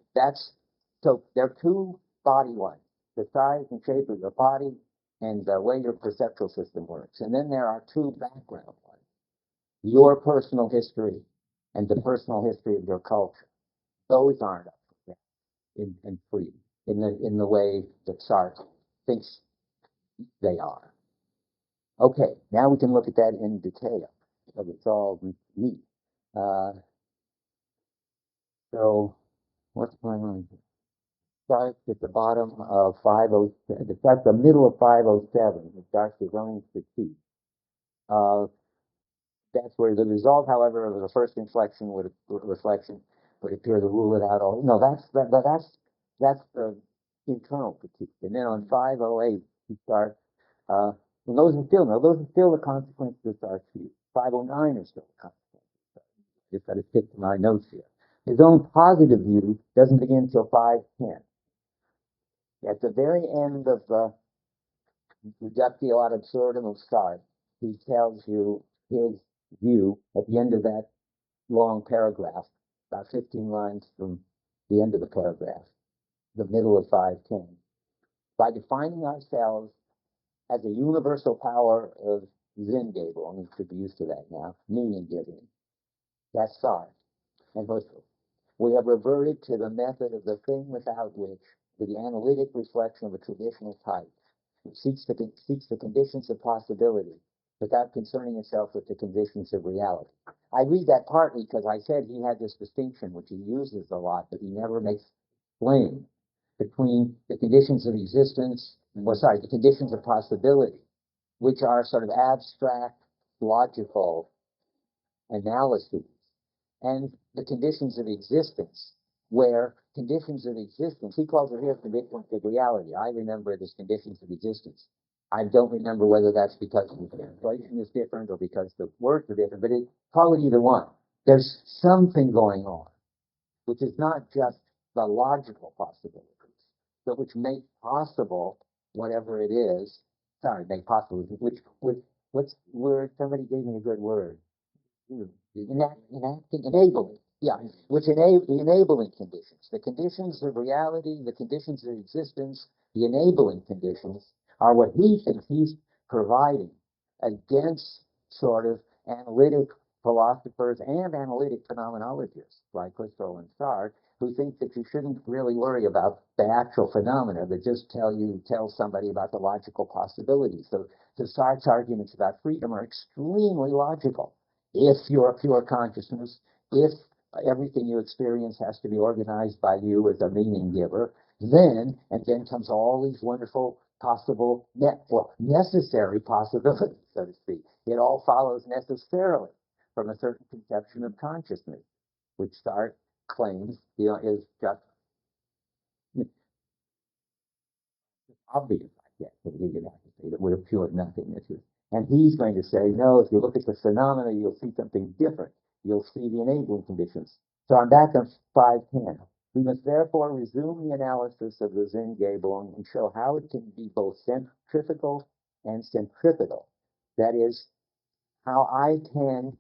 so there are 2 body ones: the size and shape of your body, and the way your perceptual system works. And then there are 2 background ones: your personal history and the personal history of your culture. Those aren't up for and free in the way that Sartre thinks they are. Okay, now we can look at that in detail, because it's all neat. So what's going on here? Starts at the bottom of 507. It starts the middle of 507. It starts with own critique. That's where the result, however, of the first reflection would appear to rule it out all. No, that's the internal critique. And then on 508, he starts. And those are still the consequences of our view. 509 is still the consequences. Just got to stick to my notes here. His own positive view doesn't begin till 510. At the very end of the Reductio ad absurdum of Sartre, he tells you his view at the end of that long paragraph, about 15 lines from the end of the paragraph, the middle of 510. By defining ourselves as a universal power of Sinngebung, and we should be used to that now, meaning giving, that's Sartre and Husserl. We have reverted to the method of the thing without which, to the analytic reflection of a traditional type, seeks the conditions of possibility without concerning itself with the conditions of reality. I read that partly because I said he had this distinction, which he uses a lot, but he never makes plain, between the conditions of existence, the conditions of possibility, which are sort of abstract, logical analyses, and the conditions of existence, where conditions of existence, he calls it here conditions of reality. I remember it as conditions of existence. I don't remember whether that's because the translation is different or because the words are different, but call it either one. There's something going on, which is not just the logical possibilities, but which make possible whatever it is. Sorry, make possible, what's word? Somebody gave me a good word. Enabling, yeah, which enable the enabling conditions, the conditions of reality, the conditions of existence, the enabling conditions are what he thinks he's providing against sort of analytic philosophers and analytic phenomenologists like Husserl and Sartre, who think that you shouldn't really worry about the actual phenomena, but just tell somebody about the logical possibilities. So Sartre's arguments about freedom are extremely logical. If you're a pure consciousness, if everything you experience has to be organized by you as a meaning giver, then comes all these wonderful possible, necessary possibilities, so to speak. It all follows necessarily from a certain conception of consciousness, which Sartre claims is just obvious, I guess, that we would have to say that we're pure nothingness. And he's going to say, no, if you look at the phenomena, you'll see something different. You'll see the enabling conditions. So I'm back on 510. We must therefore resume the analysis of the Sinngebung and show how it can be both centrifugal and centripetal. That is, how I can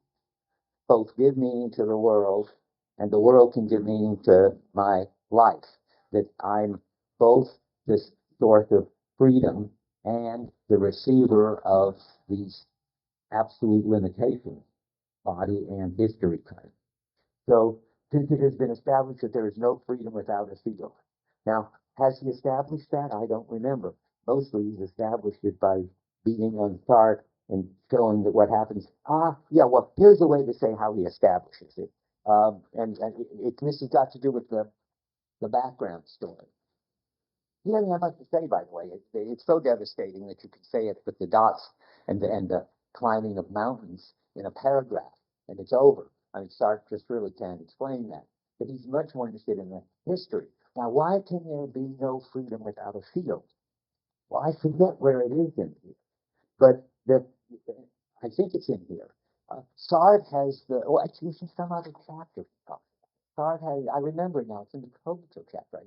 both give meaning to the world and the world can give meaning to my life. That I'm both this source of freedom and the receiver of these absolute limitations, body and history kind. So, since it has been established that there is no freedom without a field. Now, has he established that? I don't remember. Mostly he's established it by beating on Sartre and showing that what happens. Well, here's a way to say how he establishes it. This has got to do with the background story. He doesn't have much to say, by the way. It's so devastating that you can say it with the dots and the climbing of mountains in a paragraph, and it's over. I mean, Sartre just really can't explain that. But he's much more interested in the history. Now, why can there be no freedom without a field? Well, I forget where it is in here, but I think it's in here. Sartre has actually, it's in some other chapter. Sartre has, I remember now, it's in the Cogito chapter.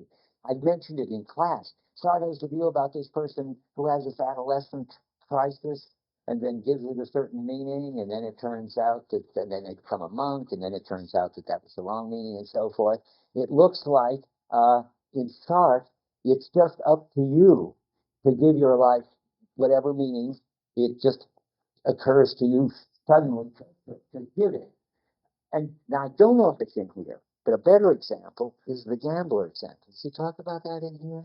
I mentioned it in class. Sartre has the view about this person who has this adolescent crisis and then gives it a certain meaning, and then it turns out that, and then they become a monk, and then it turns out that that was the wrong meaning, and so forth. It looks like in Sartre, it's just up to you to give your life whatever meaning it just occurs to you suddenly to give it. And now I don't know if it's in here, but a better example is the gambler example. Does he talk about that in here?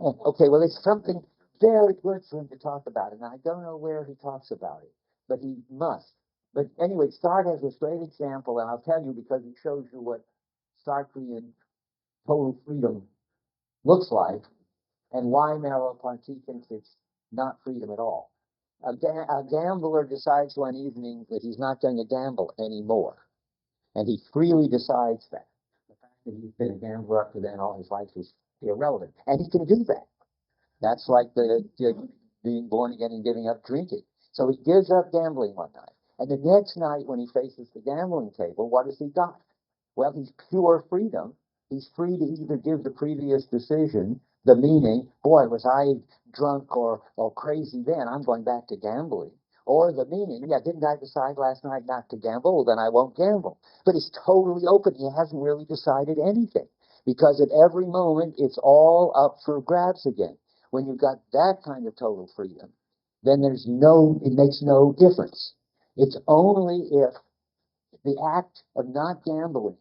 Oh, okay, well, it's something very good for him to talk about, and I don't know where he talks about it, but he must. But anyway, Sartre has this great example, and I'll tell you because it shows you what Sartrean total freedom looks like, and why Merleau-Ponty thinks it's not freedom at all. A gambler decides one evening that he's not going to gamble anymore. And he freely decides that. The fact that he's been a gambler up to then all his life is irrelevant. And he can do that. That's like the being born again and giving up drinking. So he gives up gambling one night. And the next night when he faces the gambling table, what has he got? Well, he's pure freedom. He's free to either give the previous decision the meaning, boy, was I drunk or crazy then, I'm going back to gambling. Or the meaning, yeah, didn't I decide last night not to gamble? Well, then I won't gamble. But it's totally open. He hasn't really decided anything. Because at every moment, it's all up for grabs again. When you've got that kind of total freedom, then it makes no difference. It's only if the act of not gambling,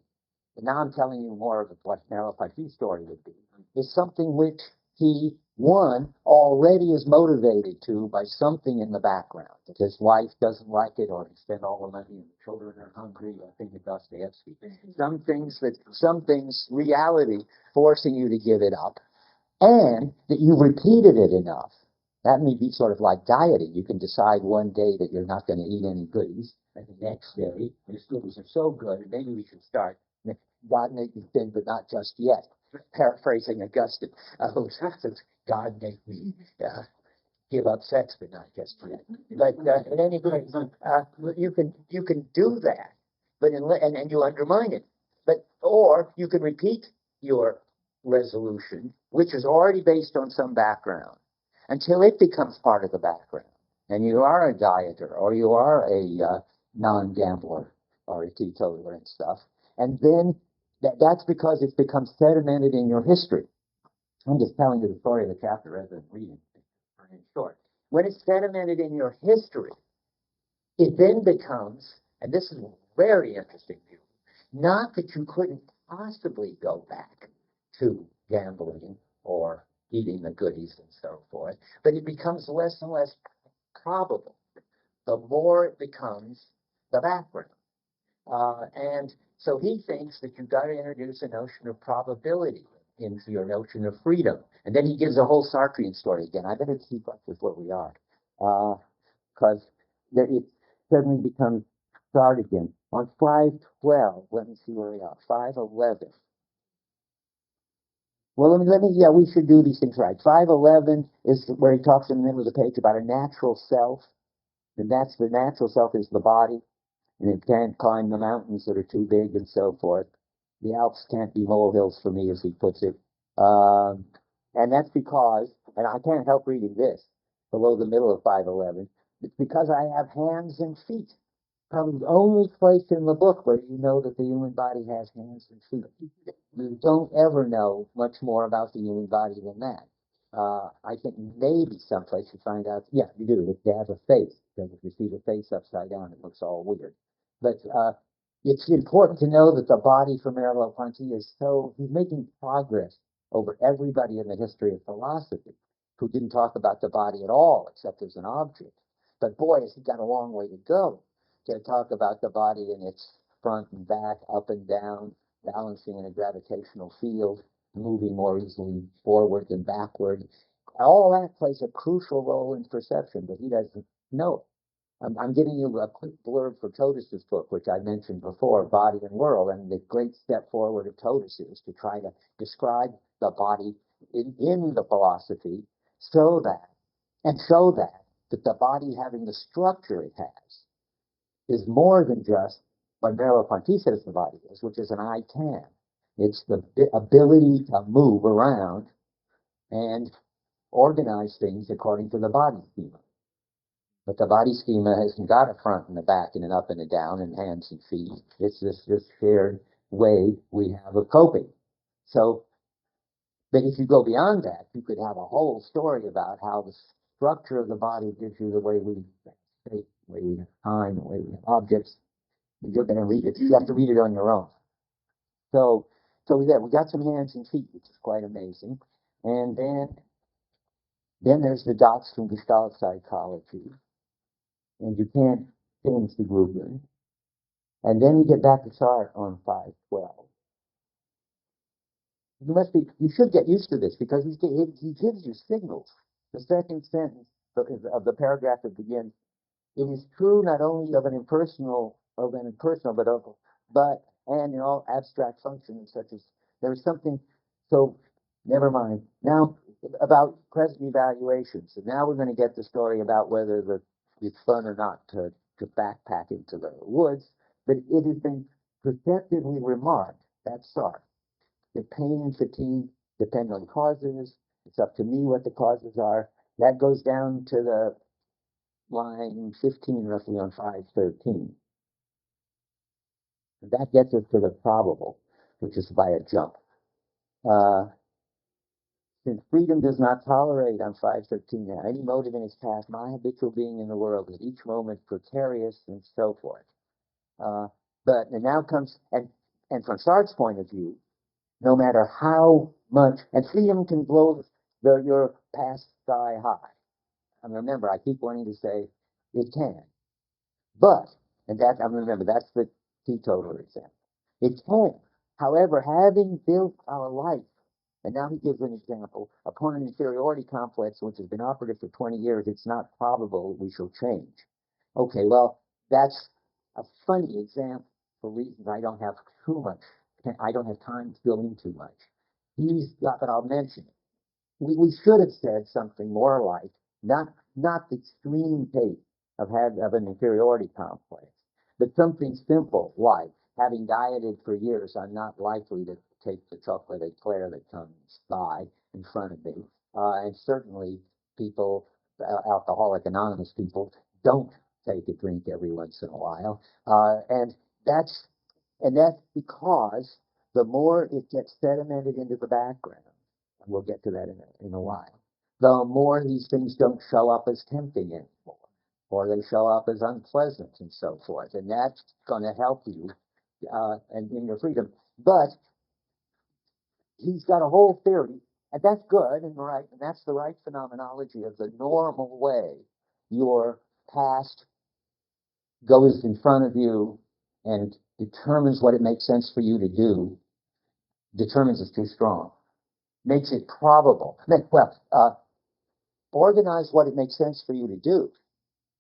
and now I'm telling you more of what Merleau-Ponty's story would be, is something which he, one, already is motivated to by something in the background. That his wife doesn't like it, or he spent all the money and the children are hungry, I think of Dostoevsky. Some things, reality forcing you to give it up, and that you've repeated it enough. That may be sort of like dieting. You can decide one day that you're not going to eat any goodies, and the next day, these goodies are so good, and maybe we should start. God make me thin, but not just yet. Paraphrasing Augustine, who says, God make me give up sex, but not just yet. But at any rate, you can do that, but and you undermine it. But or you can repeat your resolution, which is already based on some background, until it becomes part of the background, and you are a dieter, or you are a non-gambler, or a teetotaler and stuff, and then that's because it's become sedimented in your history. I'm just telling you the story of the chapter rather than reading it in short. When it's sedimented in your history, it then becomes, and this is a very interesting view, not that you couldn't possibly go back to gambling or eating the goodies and so forth, but it becomes less and less probable the more it becomes the background. And so he thinks that you've got to introduce a notion of probability into your notion of freedom. And then he gives a whole Sartrean story again. I better keep up with where we are. Because it suddenly becomes start again. On 512, let me see where we are. 511. Well, yeah, we should do these things right. 511 is where he talks in the middle of the page about a natural self. And that's the natural self is the body. And it can't climb the mountains that are too big and so forth. The Alps can't be molehills for me, as he puts it. And that's because, and I can't help reading this below the middle of 511, it's because I have hands and feet. Probably the only place in the book where you know that the human body has hands and feet. You don't ever know much more about the human body than that. I think maybe someplace you find out, yeah, you do. It has a face, because if you see the face upside down, it looks all weird. But it's important to know that the body for Merleau-Ponty is he's making progress over everybody in the history of philosophy who didn't talk about the body at all, except as an object. But boy, has he got a long way to go to talk about the body in its front and back, up and down, balancing in a gravitational field, moving more easily forward than backward. All that plays a crucial role in perception, but he doesn't know it. I'm giving you a quick blurb for Todes's book, which I mentioned before, Body and World, and the great step forward of Todes is to try to describe the body in the philosophy show that the body having the structure it has is more than just what Merleau-Ponty says the body is, which is an I can. It's the ability to move around and organize things according to the body schema. But the body schema hasn't got a front and a back and an up and a down and hands and feet. It's this shared way we have of coping. So, but if you go beyond that, you could have a whole story about how the structure of the body gives you the way we think, the way we have time, the way we have objects. You're going to read it. You have to read it on your own. So we got some hands and feet, which is quite amazing. And then there's the dots from Gestalt psychology. And you can't change the grouping. And then you get back to Sartre on 512. You should get used to this because he gives you signals. The second sentence of the paragraph that begins, it is true not only of an impersonal, and in all abstract functions such as there is something. So never mind. Now about present evaluations. And now we're going to get the story about whether it's fun or not to backpack into the woods. But it has been perceptively remark, that's Sartre, that pain and fatigue depend on causes. It's up to me what the causes are. That goes down to the line 15, roughly on 513. That gets us to the probable, which is by a jump. Since freedom does not tolerate on 513 any motive in its past, my habitual being in the world is each moment precarious and so forth. And now comes, and from Sartre's point of view, no matter how much, and freedom can blow your past sky high. And remember, I keep wanting to say it can. But, and that, I remember, that's the teetotaler example. It can. However, having built our life, and now he gives an example, upon an inferiority complex which has been operative for 20 years, it's not probable we shall change. Okay, well, that's a funny example for reasons I don't have I don't have time to go into much. He's got, but I'll mention it. We should have said something more like, not the extreme case of an inferiority complex, but something simple like, having dieted for years, I'm not likely to take the chocolate eclair that comes by in front of me. And certainly people, Alcoholic Anonymous people, don't take a drink every once in a while. And that's because the more it gets sedimented into the background, and we'll get to that in a while, the more these things don't show up as tempting anymore, or they show up as unpleasant and so forth. And that's going to help you and in your freedom. But he's got a whole theory, and that's good and right, and that's the right phenomenology of the normal way your past goes in front of you and determines what it makes sense for you to do, determines it's too strong, makes it probable. Organize what it makes sense for you to do,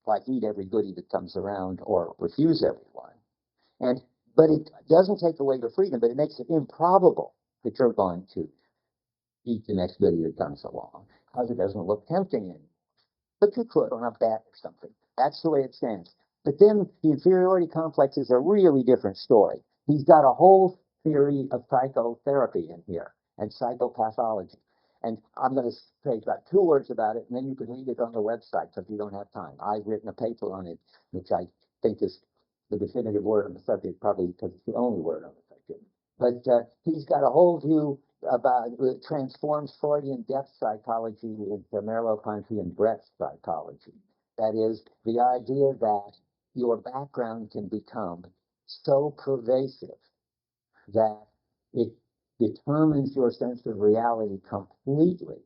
like eat every goodie that comes around or refuse everyone. But it doesn't take away your freedom, but it makes it improbable that you're going to eat the next goodie that comes along, because it doesn't look tempting anymore. But you could on a bet or something. That's the way it stands. But then the inferiority complex is a really different story. He's got a whole theory of psychotherapy in here and psychopathology. And I'm going to say about 2 words about it, and then you can read it on the website if you don't have time. I've written a paper on it, which I think is the definitive word on the subject, probably because it's the only word on the subject. But he's got a whole view about transforms Freudian depth psychology into Merleau-Ponty and breadth psychology. That is, the idea that your background can become so pervasive that it determines your sense of reality completely.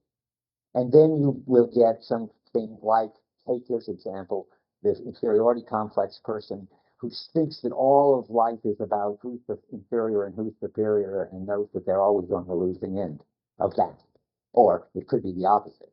And then you will get something like, take this example, this inferiority complex person who thinks that all of life is about who's the inferior and who's superior, and knows that they're always on the losing end of that. Or it could be the opposite.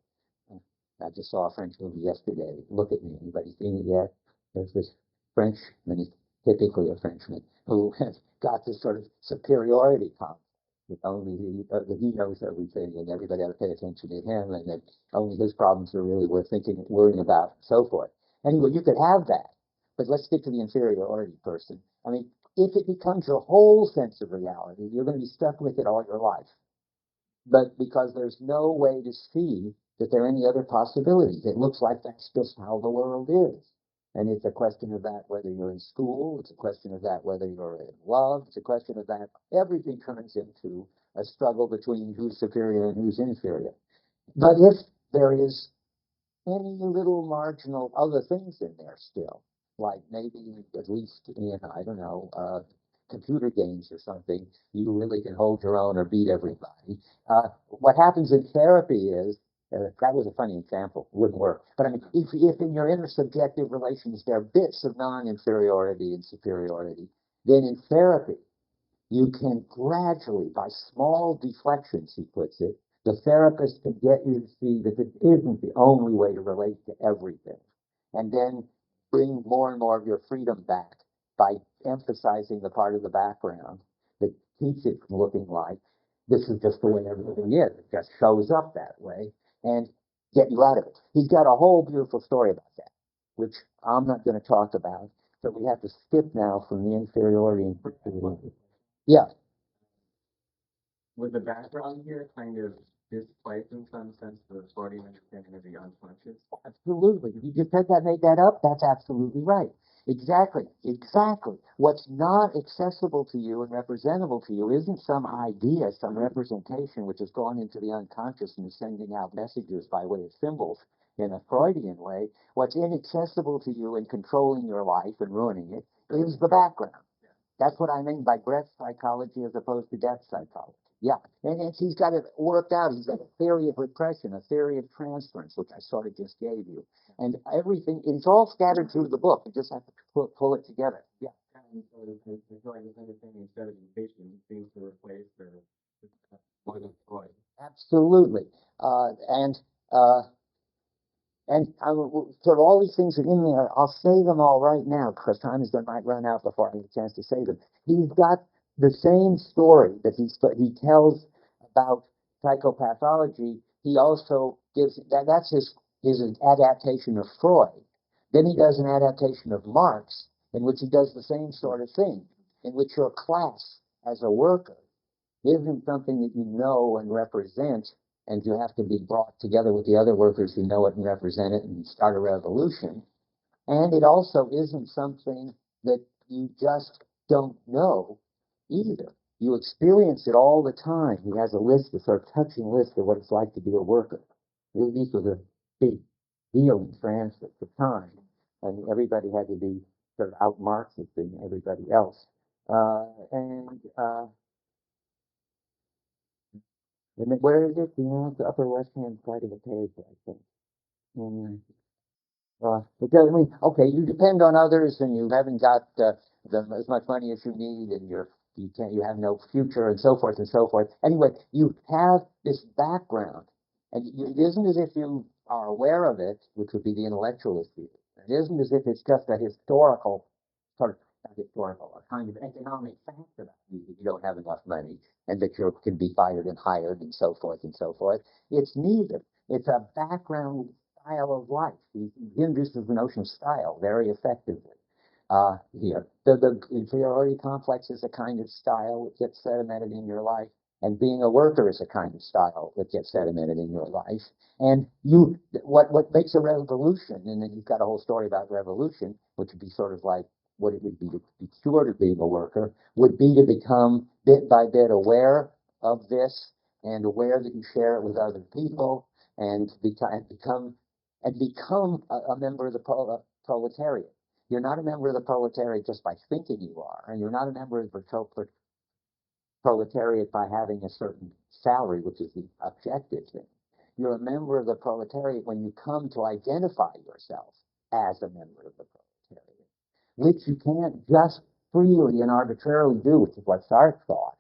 I just saw a French movie yesterday. Look at Me. Anybody seen it yet? There's this Frenchman, he's typically a Frenchman, who has got this sort of superiority complex. That only he knows everything, and everybody ought to pay attention to him, and that only his problems are really worth worrying about, and so forth. Anyway, you could have that, but let's stick to the inferiority person. I mean, if it becomes your whole sense of reality, you're going to be stuck with it all your life. But because there's no way to see that there are any other possibilities, it looks like that's just how the world is. And it's a question of that whether you're in school, it's a question of that whether you're in love, it's a question of that everything turns into a struggle between who's superior and who's inferior. But if there is any little marginal other things in there still, like maybe at least in, I don't know, computer games or something, you really can hold your own or beat everybody. What happens in therapy is, that was a funny example, wouldn't work. But I mean, if in your intersubjective relations there are bits of non-inferiority and superiority, then in therapy, you can gradually, by small deflections, he puts it, the therapist can get you to see that it isn't the only way to relate to everything. And then bring more and more of your freedom back by emphasizing the part of the background that keeps it from looking like this is just the way everything is. It just shows up that way, and get you out of it. He's got a whole beautiful story about that, which I'm not going to talk about. So we have to skip now from the inferiority and superiority. Yeah, Would the background here kind of displace in some sense the Freudian understanding of the unconscious? absolutely. You just said that, made that up. That's absolutely right. Exactly, exactly. What's not accessible to you and representable to you isn't some idea, some representation which has gone into the unconscious and is sending out messages by way of symbols in a Freudian way. What's inaccessible to you and controlling your life and ruining it is the background. That's what I mean by breadth psychology as opposed to depth psychology. Yeah, and he's got it worked out. He's got a theory of repression, a theory of transference, which I sort of just gave you. And everything, it's all scattered through the book. You just have to pull it together. Yeah. And so I feel like this understanding instead of vision seems to replace the more than Freud. Absolutely. Uh, and sort of all these things are in there. I'll say them all right now because time is going might run out before I get a chance to say them. He's got the same story that he tells about psychopathology. He also gives that's his adaptation of Freud. Then he does an adaptation of Marx, in which he does the same sort of thing, in which your class as a worker isn't something that you know and represent, and you have to be brought together with the other workers who know it and represent it and start a revolution. And it also isn't something that you just don't know either. You experience it all the time. He has a list, a sort of touching list of what it's like to be a worker. These were the big deal in France at the time, and everybody had to be sort of out Marxist than everybody else. Where is it? You know, the upper left-hand side of the page, I think. Mm. It doesn't mean, okay, you depend on others and you haven't got as much money as you need and you have no future and so forth and so forth. Anyway, you have this background and it isn't as if you are aware of it, which would be the intellectualist view. It isn't as if it's just a historical, sort of, not historical, a kind of economic fact about you that you don't have enough money and that you can be fired and hired and so forth and so forth. It's neither. It's a background style of life. He introduces the notion of style very effectively here. The inferiority complex is a kind of style that gets sedimented in your life, and being a worker is a kind of style that gets sedimented in your life. And what makes a revolution, and then you've got a whole story about revolution, which would be sort of like what it would be to be cured of being a worker, would be to become bit by bit aware of this and aware that you share it with other people and become a member of the proletariat. You're not a member of the proletariat just by thinking you are, and you're not a member of the proletariat by having a certain salary, which is the objective thing. You're a member of the proletariat when you come to identify yourself as a member of the proletariat, which you can't just freely and arbitrarily do, which is what Sartre thought.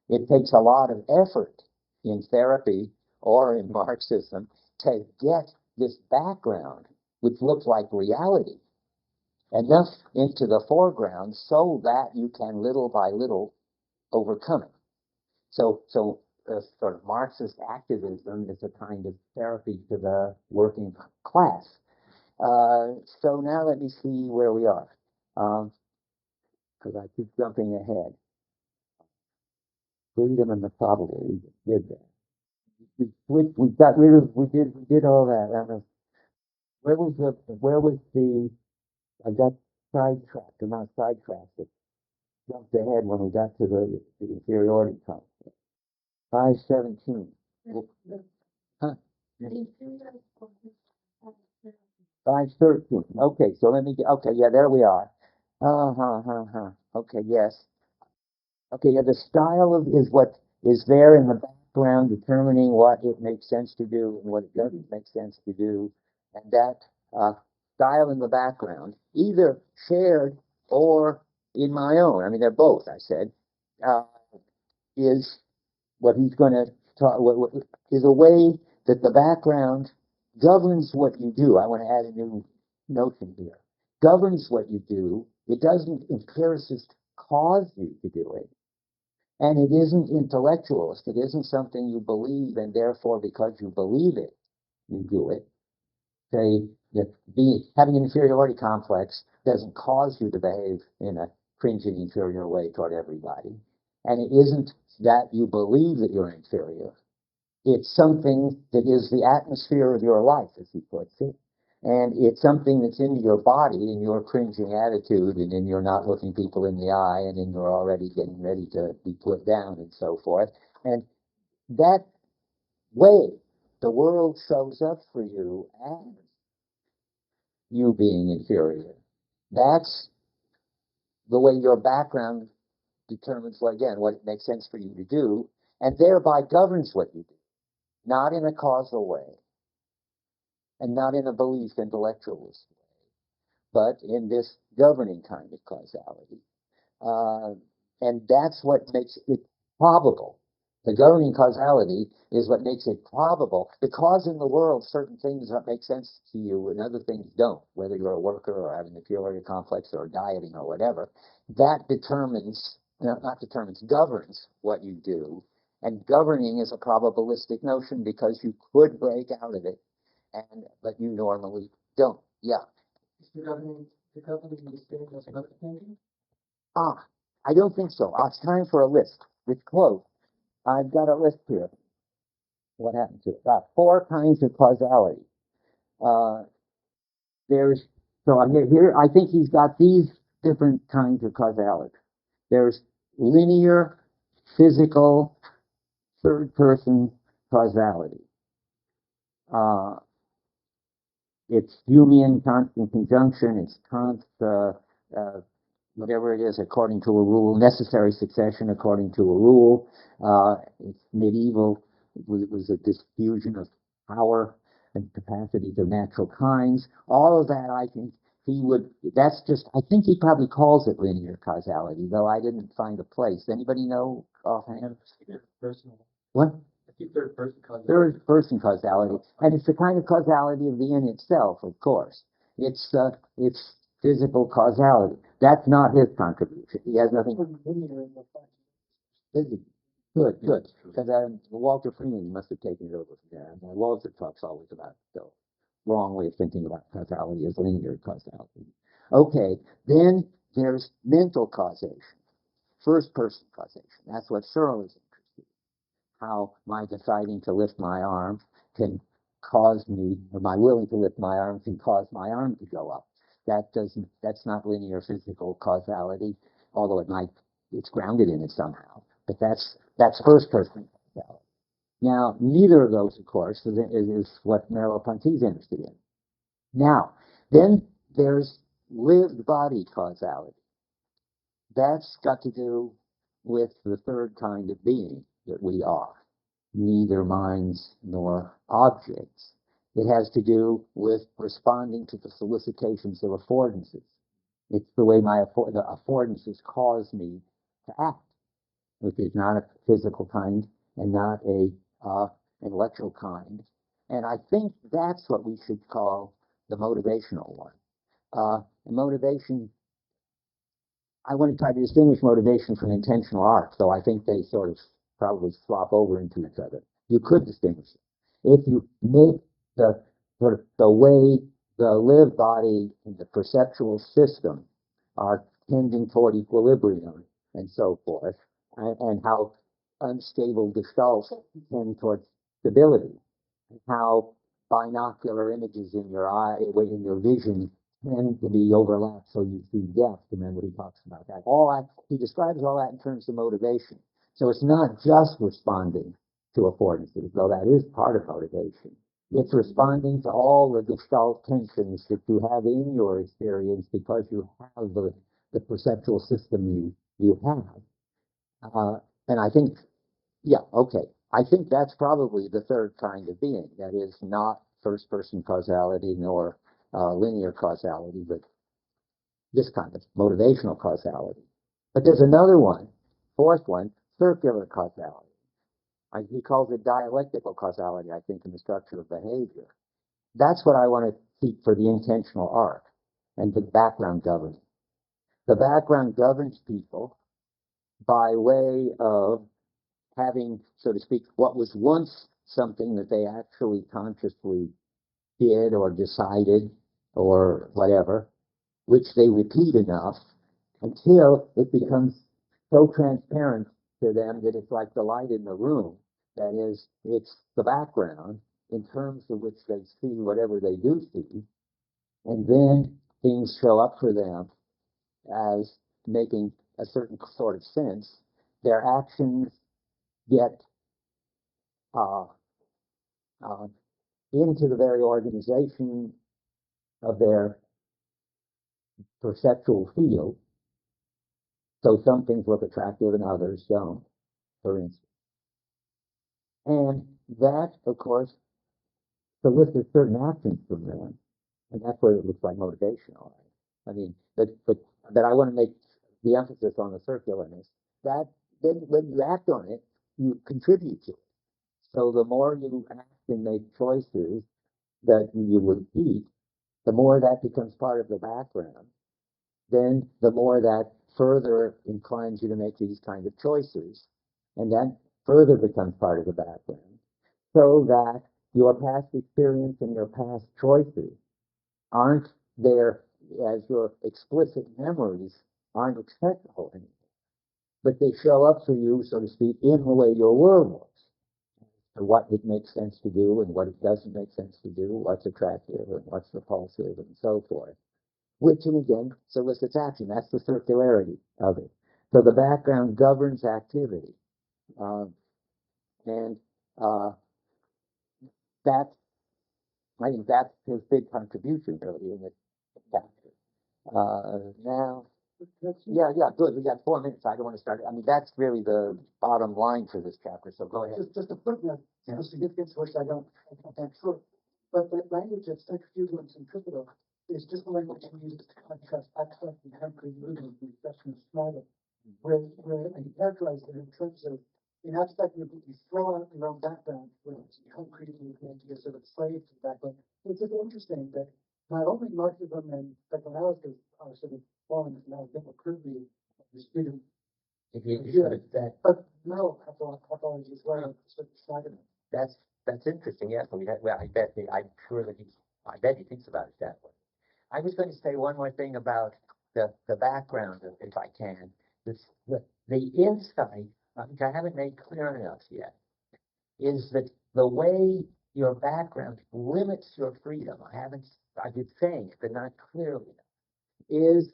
It takes a lot of effort in therapy or in Marxism to get this background, which looks like reality, enough into the foreground so that you can little by little overcome it. So sort of Marxist activism is a kind of therapy to the working class. So now let me see where we are, because I keep jumping ahead. Freedom and the probable. We did that. We switched. We got rid of. We did all that. Where was the? I got sidetracked. I'm not sidetracked. It jumped ahead when we got to the inferiority complex. 517. Huh? 513. Okay, so let me get, okay, yeah, there we are. Okay, yes. Okay, yeah, the style is what is there in the background determining what it makes sense to do and what it doesn't make sense to do. And that style in the background, either shared or in my own, I mean, they're both, I said, is what he's going to talk, is a way that the background governs what you do. I want to add a new notion here. Governs what you do. It doesn't empiricist cause you to do it. And it isn't intellectualist. It isn't something you believe, and therefore, because you believe it, you do it. Say, that having an inferiority complex doesn't cause you to behave in a cringing, inferior way toward everybody. And it isn't that you believe that you're inferior. It's something that is the atmosphere of your life, as he puts it. And it's something that's in your body, in your cringing attitude, and in your not looking people in the eye, and in your already getting ready to be put down, and so forth. And that way the world shows up for you as you being inferior. That's the way your background determines, what it makes sense for you to do, and thereby governs what you do, not in a causal way, and not in a belief intellectualist way, but in this governing kind of causality. And that's what makes it probable. The governing causality is what makes it probable, because in the world certain things that make sense to you and other things don't, whether you're a worker or having a inferiority complex or dieting or whatever. That governs what you do. And governing is a probabilistic notion because you could break out of it, but you normally don't. Yeah. Is the governing the state of another thinking? I don't think so. It's time for a list. It's close. I've got a list here. What happened to it? 4 kinds of causality. There's so I'm here. I think he's got these different kinds of causality. There's linear, physical, third-person causality. It's Humean constant conjunction. It's whatever it is, according to a rule, necessary succession according to a rule. It's medieval. It was a diffusion of power and capacities of natural kinds. All of that, I think I think he probably calls it linear causality, though I didn't find a place. Anybody know offhand? Personal. What? I think third person causality. Third person causality. And it's the kind of causality of the in itself, of course. It's physical causality. That's not his contribution. He has nothing. Good. Because Walter Freeman must have taken it over from there. And Walter talks always about the wrong way of thinking about causality as linear causality. Okay, then there's mental causation, first person causation. That's what Searle is interested in. How my deciding to lift my arm can cause me, or my willing to lift my arm can cause my arm to go up. That's not linear physical causality, although it's grounded in it somehow. But that's first person causality. Now, neither of those, of course, is what Merleau-Ponty is interested in. Now, then there's lived body causality. That's got to do with the third kind of being that we are, neither minds nor objects. It has to do with responding to the solicitations of affordances. It's the way the affordances cause me to act, which is not a physical kind and not a intellectual kind. And I think that's what we should call the motivational one. Motivation, I want to try to distinguish motivation from intentional art, though I think they sort of probably swap over into each other. You could distinguish it. If you make the sort of the way the lived body and the perceptual system are tending toward equilibrium and so forth, and how unstable gestalts tend toward stability, how binocular images in your eye, in your vision, tend to be overlapped so you see depth. Remember, he talks about that. He describes all that in terms of motivation. So it's not just responding to affordances, though that is part of motivation. It's responding to all the gestalt tensions that you have in your experience because you have the perceptual system you have. And I think, yeah, okay. I think that's probably the third kind of being. That is not first-person causality nor linear causality, but this kind of motivational causality. But there's another one, fourth one, circular causality. He calls it dialectical causality, I think, in the structure of behavior. That's what I want to keep for the intentional arc and the background governing. The background governs people by way of having, so to speak, what was once something that they actually consciously did or decided or whatever, which they repeat enough until it becomes so transparent to them that it's like the light in the room. That is, it's the background in terms of which they see whatever they do see, and then things show up for them as making a certain sort of sense. Their actions get uh, uh, into the very organization of their perceptual field. So some things look attractive and others don't, for instance. And that, of course, solicits certain actions from them. And that's where it looks like motivational. I mean, but I want to make the emphasis on the circularness. That then when you act on it, you contribute to it. So the more you act and make choices that you would eat, the more that becomes part of the background. Then the more that further inclines you to make these kind of choices. And that further becomes part of the background. So that your past experience and your past choices aren't there as your explicit memories, aren't accessible anymore. But they show up for you, so to speak, in the way your world looks. And what it makes sense to do and what it doesn't make sense to do, what's attractive and what's repulsive and so forth. Which, and again, solicits action. That's the circularity of it. So the background governs activity. And that, I think that's his big contribution really in this chapter. Now, yeah, good. We got 4 minutes. I don't want to start. I mean, that's really the bottom line for this chapter. So go ahead. Just a footnote, Yeah. the significance which I can't sure. But the language of subjectivity and centripetal is just the language he uses to contrast abstract and concrete movement in the expression of Schneider, where he characterizes it in terms of in abstract movement, you throw out your own background, whereas in concrete movement, you're sort of slave to the background. It's just interesting that not only Marxism and psychoanalysis are sort of falling now, I think crudely disputed. But no pathology as well, sort of Schneider. That's interesting. Yes, well, I'm sure that I bet he thinks about it that way. I was going to say one more thing about the background, if I can. The insight, which I haven't made clear enough yet, is that the way your background limits your freedom. I've been saying it, but not clearly enough.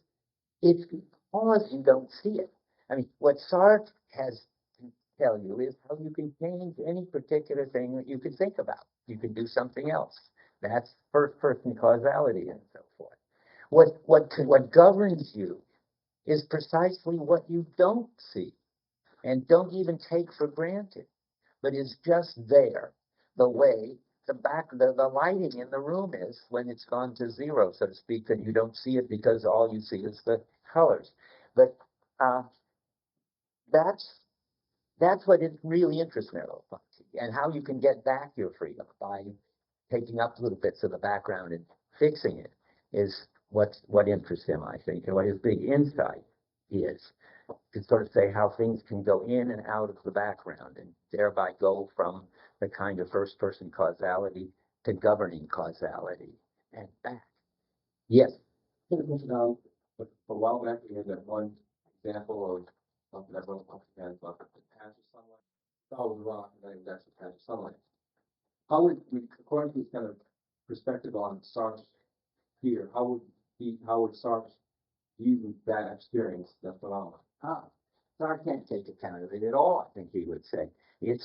It's because you don't see it. I mean, what Sartre has to tell you is how you can change any particular thing that you can think about. You can do something else. That's first-person causality and so forth. What governs you is precisely what you don't see and don't even take for granted, but is just there. The way the lighting in the room is when it's gone to zero, so to speak, and you don't see it because all you see is the colors. But that's what it really interests Merleau-Ponty, and how you can get back your freedom by taking up little bits of the background and fixing it is what interests him, I think, and what his big insight is, to sort of say how things can go in and out of the background and thereby go from the kind of first-person causality to governing causality and back. Yes. Now, but a while back we had that one example of something that wrote up again about the patch of sunlight. That was rock, and then that's a patch of sunlight. How would we, according to this kind of perspective on Sartre here, how would Sartre view that experience, that phenomenon? Sartre can't take account of it at all, I think he would say.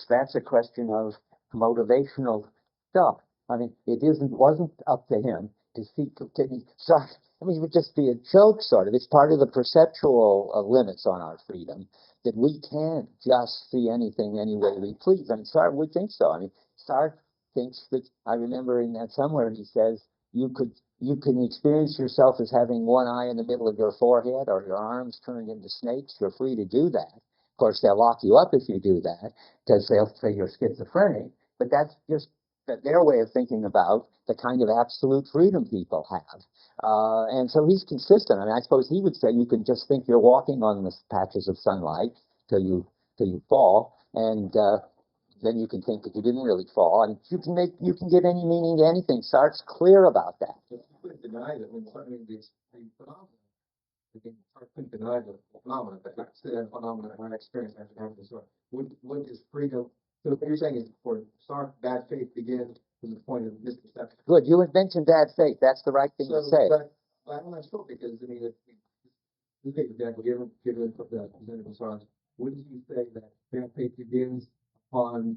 That's a question of motivational stuff. I mean, wasn't up to him to see. Sartre, I mean, it would just be a joke, sort of. It's part of the perceptual limits on our freedom that we can't just see anything any way we please. I mean, Sartre would think so. I mean, Sartre thinks that. I remember in that somewhere he says you can experience yourself as having one eye in the middle of your forehead or your arms turned into snakes. You're free to do that. Of course, they'll lock you up if you do that because they'll say you're schizophrenic. But that's just their way of thinking about the kind of absolute freedom people have. And so he's consistent. I mean, I suppose he would say you can just think you're walking on the patches of sunlight till you fall, and then you can think that you didn't really fall, and you can give any meaning to anything. Sartre's clear about that. But you couldn't deny that when something the phenomenon, I think I couldn't deny the phenomenon, but I see that phenomenon in my experience after having this sort. What is freedom? So what you're saying is for Sartre, bad faith begins from the point of misperception. Good, you had mentioned bad faith. That's the right thing to say. But I'm not sure because I mean, if you take the example given the presented by Sartre, wouldn't you say that bad faith begins upon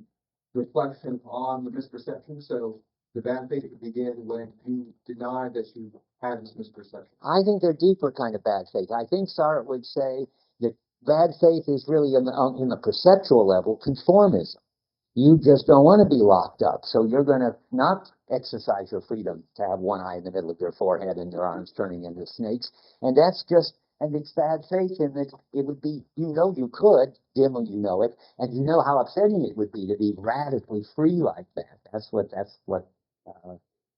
reflection on the misperception? So the bad faith would begin when you deny that you had this misperception. I think they're deeper kind of bad faith. I think Sartre would say that bad faith is really in the perceptual level, conformism. You just don't want to be locked up, so you're going to not exercise your freedom to have one eye in the middle of your forehead and your arms turning into snakes. And that's just, and it's bad faith in that it would be, you could, dimly you know it, and you know how upsetting it would be to be radically free like that. That's what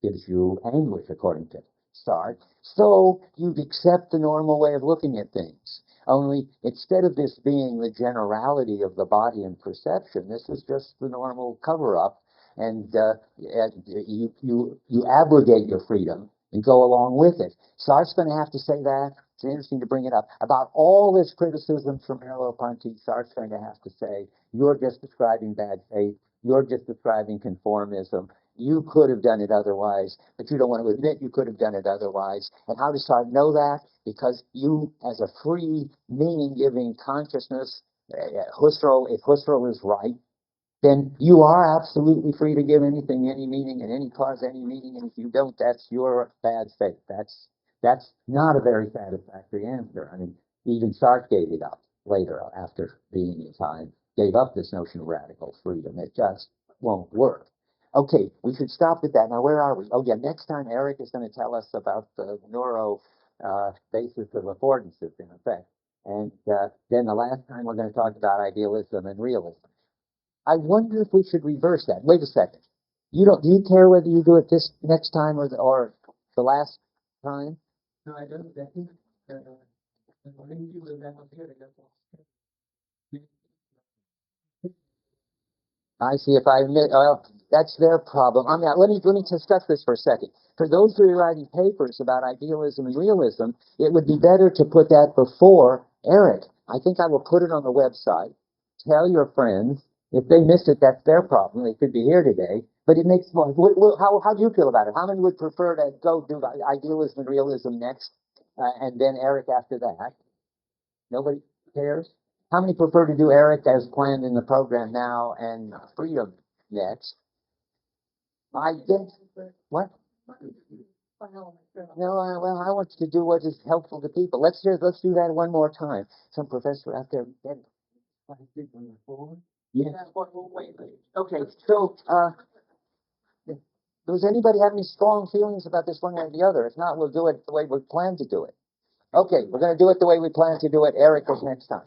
gives you anguish, according to Sartre. So you'd accept the normal way of looking at things. Only instead of this being the generality of the body and perception, this is just the normal cover-up, and you abrogate your freedom and go along with it. Sartre's going to have to say that. It's interesting to bring it up. About all this criticism from Merleau-Ponty, Sartre's going to have to say, you're just describing bad faith, you're just describing conformism, you could have done it otherwise, but you don't want to admit you could have done it otherwise. And how does Sartre know that? Because you, as a free, meaning-giving consciousness, if Husserl is right, then you are absolutely free to give anything any meaning and any cause any meaning, and if you don't, that's your bad faith. That's not a very satisfactory answer. I mean, even Sartre gave it up later after being his time, gave up this notion of radical freedom. It just won't work. Okay, we should stop at that. Now, where are we? Oh, yeah, next time Eric is going to tell us about the neuro basis of affordances, in effect. And then the last time we're going to talk about idealism and realism. I wonder if we should reverse that. Wait a second. Do you care whether you do it this next time or the last time? No, I don't. I think when you live that up here, that's all. I see. If I admit, well, that's their problem. I mean, let me discuss this for a second. For those who are writing papers about idealism and realism, it would be better to put that before Eric. I think I will put it on the website. Tell your friends. If they missed it, that's their problem. They could be here today. But it makes more. How do you feel about it? How many would prefer to go do idealism and realism next, and then Eric after that? Nobody cares? How many prefer to do Eric as planned in the program now and freedom next? I guess. What? No, well, I want you to do what is helpful to people. Let's do that one more time. Some professor out there. Yeah. Okay. So, does anybody have any strong feelings about this one way or the other? If not, we'll do it the way we plan to do it. Okay, we're going to do it the way we plan to do it. Eric goes next time.